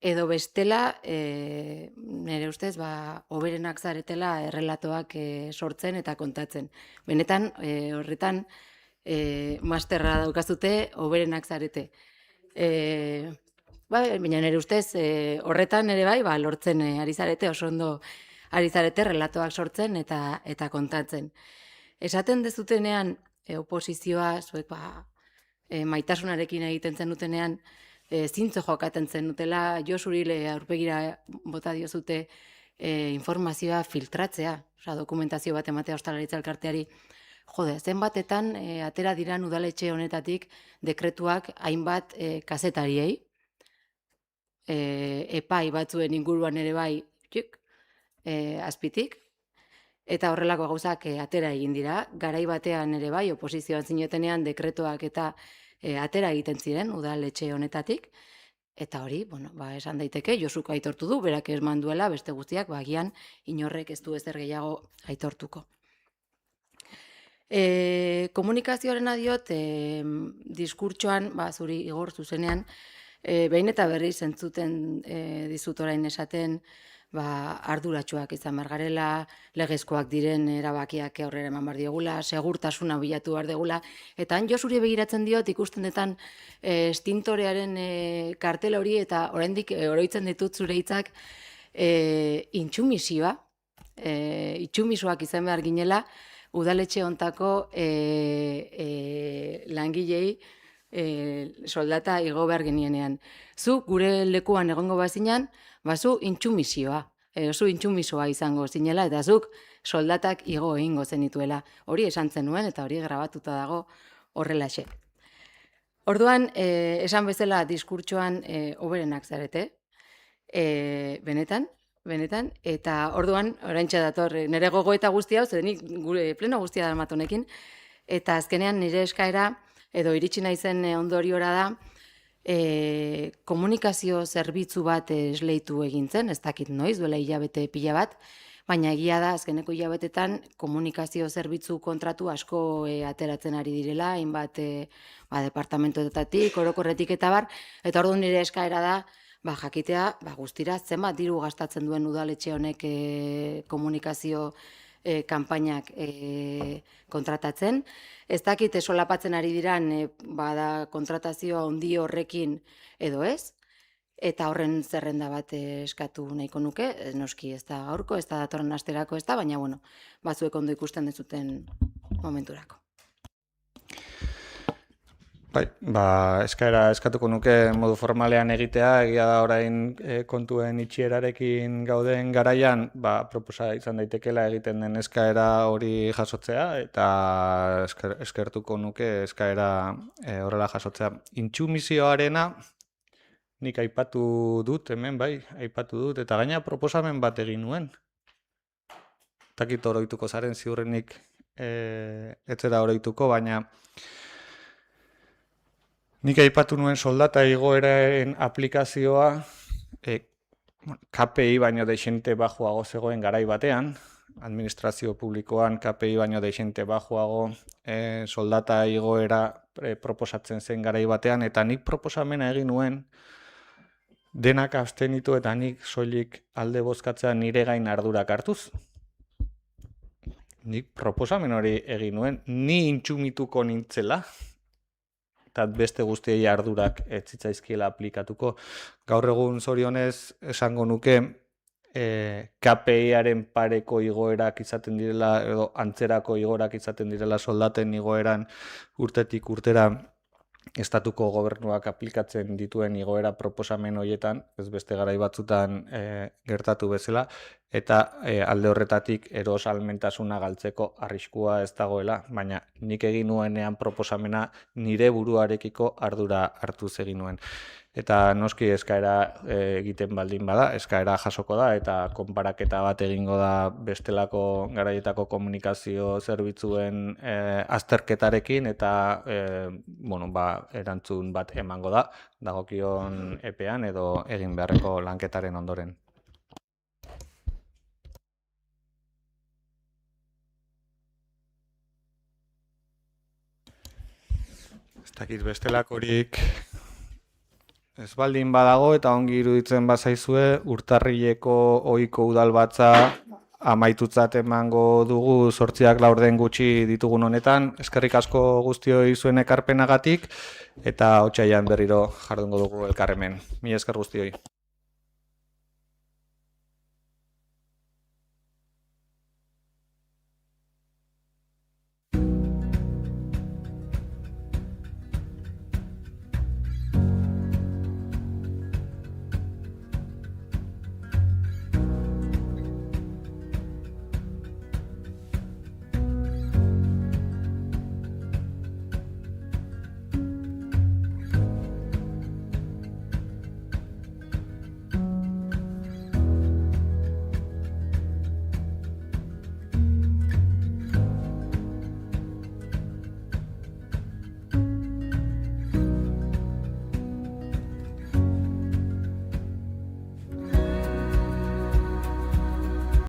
edo bestela, nire ustez, hoberenak zaretela errelatoak sortzen eta kontatzen. Benetan, horretan, masterra daukazute, hoberenak zarete. baina nire ustez horretan ere bai, lortzen ari zarete, oso ondo ari zarete relatoak sortzen eta kontatzen. Esaten dezutenean oposizioa, zuek maitasunarekin egiten zenutenean, zintzo jokaten zenutela, Josuri aurpegira bota diozute informazioa filtratzea, dokumentazio bat ematea Ostalaritza Elkarteari. Jode, zenbatetan atera diran udaletxe honetatik dekretuak hainbat kazetariei, epai batzuen inguruan ere bai, azpitik, eta horrelako gauzak atera egin dira. Garai batean ere bai, oposizioan zinetenean dekretuak eta atera egiten ziren udaletxe honetatik, eta hori, esan daiteke, Josuk aitortu du, berak eman duela, beste guztiak, agian inorrek ez du ezer gehiago aitortuko. Komunikazioaren adiot, diskurtsoan, zuri Igor zuzenean, behin eta berriz entzuten dizut orain esaten, arduratsuak izan behar garela, legezkoak diren erabakiak aurrera eman behar diogula, segurtasuna bilatu behar degula, eta han Josuri begiratzen diot, ikusten detan estintorearen kartel hori, eta oraindik oroitzen ditut zure hitzak intsumisioa, itsumisoak izan behar ginela, udaletxe hontako langilei soldata igo behar genienean. Zu gure lekuan egongo bazinan, zu intsumisioa, zu intsumisoa izango zinela, eta zuk soldatak igo egingo zenituela. Hori esan zenuen, eta hori grabatuta dago horrelaxe. Orduan, esan bezala diskurtsoan hoberenak zarete, benetan, eta orduan, oraintxe dator, nire gogoeta guztia, zenik gure pleno guztia da matonekin, eta azkenean nire eskaera, edo iritsi naizen ondoriora da, komunikazio zerbitzu bat esleitu egin zen, ez dakit noiz, duela hilabete pila bat, baina egia da, azkeneko hilabetetan komunikazio zerbitzu kontratu asko ateratzen ari direla, hainbat departamentoetatik, orokorretik eta bar, eta orduan nire eskaera da, jakitea, guztira, zenbat diru gastatzen duen udaletxe honek komunikazio kanpainak kontratatzen. Ez dakit solapatzen ari diran bada kontratazioa handi horrekin edo ez, eta horren zerrenda bat eskatu nahiko nuke, noski ez da gaurko, ez da datorren asterako ez da, baina batzuek ondo ikusten dezuten momenturako. Eskaera eskatuko nuke modu formalean egitea, egia da orain kontuen itxierarekin gauden garaian, proposa izan daitekela egiten den eskaera hori jasotzea, eta eskertuko nuke eskaera horrela jasotzea. Intsumisioarena nik aipatu dut, hemen aipatu dut, eta gaina proposamen bat egin nuen. Takit oroituko zaren ziurrenik etzera oroituko, baina nik aipatu nuen soldata igoeraren aplikazioa KPI baino deixente bajuago zegoen garai batean, administrazio publikoan KPI baino deixente bajuago soldata igoera proposatzen zen garai batean, eta nik proposamena egin nuen denak abstenitu eta nik soilik alde bozkatzea nire gain ardurak hartuz. Nik proposamen hori egin nuen, ni intsumituko nintzela, eta beste guztiei ardurak ez zitzaizkiela aplikatuko. Gaur egun zorionez esango nuke KPI-aren pareko igoerak izaten direla, edo antzerako igoerak izaten direla soldaten igoeran urtetik urtera estatuko gobernuak aplikatzen dituen igoera proposamen horietan, ez beste garai batzutan gertatu bezala, eta alde horretatik erosalmentasuna galtzeko arriskua ez dagoela, baina nik egin nuenean proposamena nire buruarekiko ardura hartuz egin nuen. Eta noski eskaera egiten baldin bada, eskaera jasoko da, eta konparaketa bat egingo da bestelako garaietako komunikazio zerbitzuen azterketarekin, eta erantzun bat emango da, dagokion epean edo egin beharreko lanketaren ondoren. Ez dakit bestelakorik ez baldin badago eta ongi iruditzen bazaizue, urtarrileko ohiko udalbatza amaitutzat emango dugu 8 laurden gutxi ditugun honetan. Eskerrik asko guztioi zuen ekarpenagatik eta otsailean berriro jardungo dugu elkarremen. Mila esker guztioi.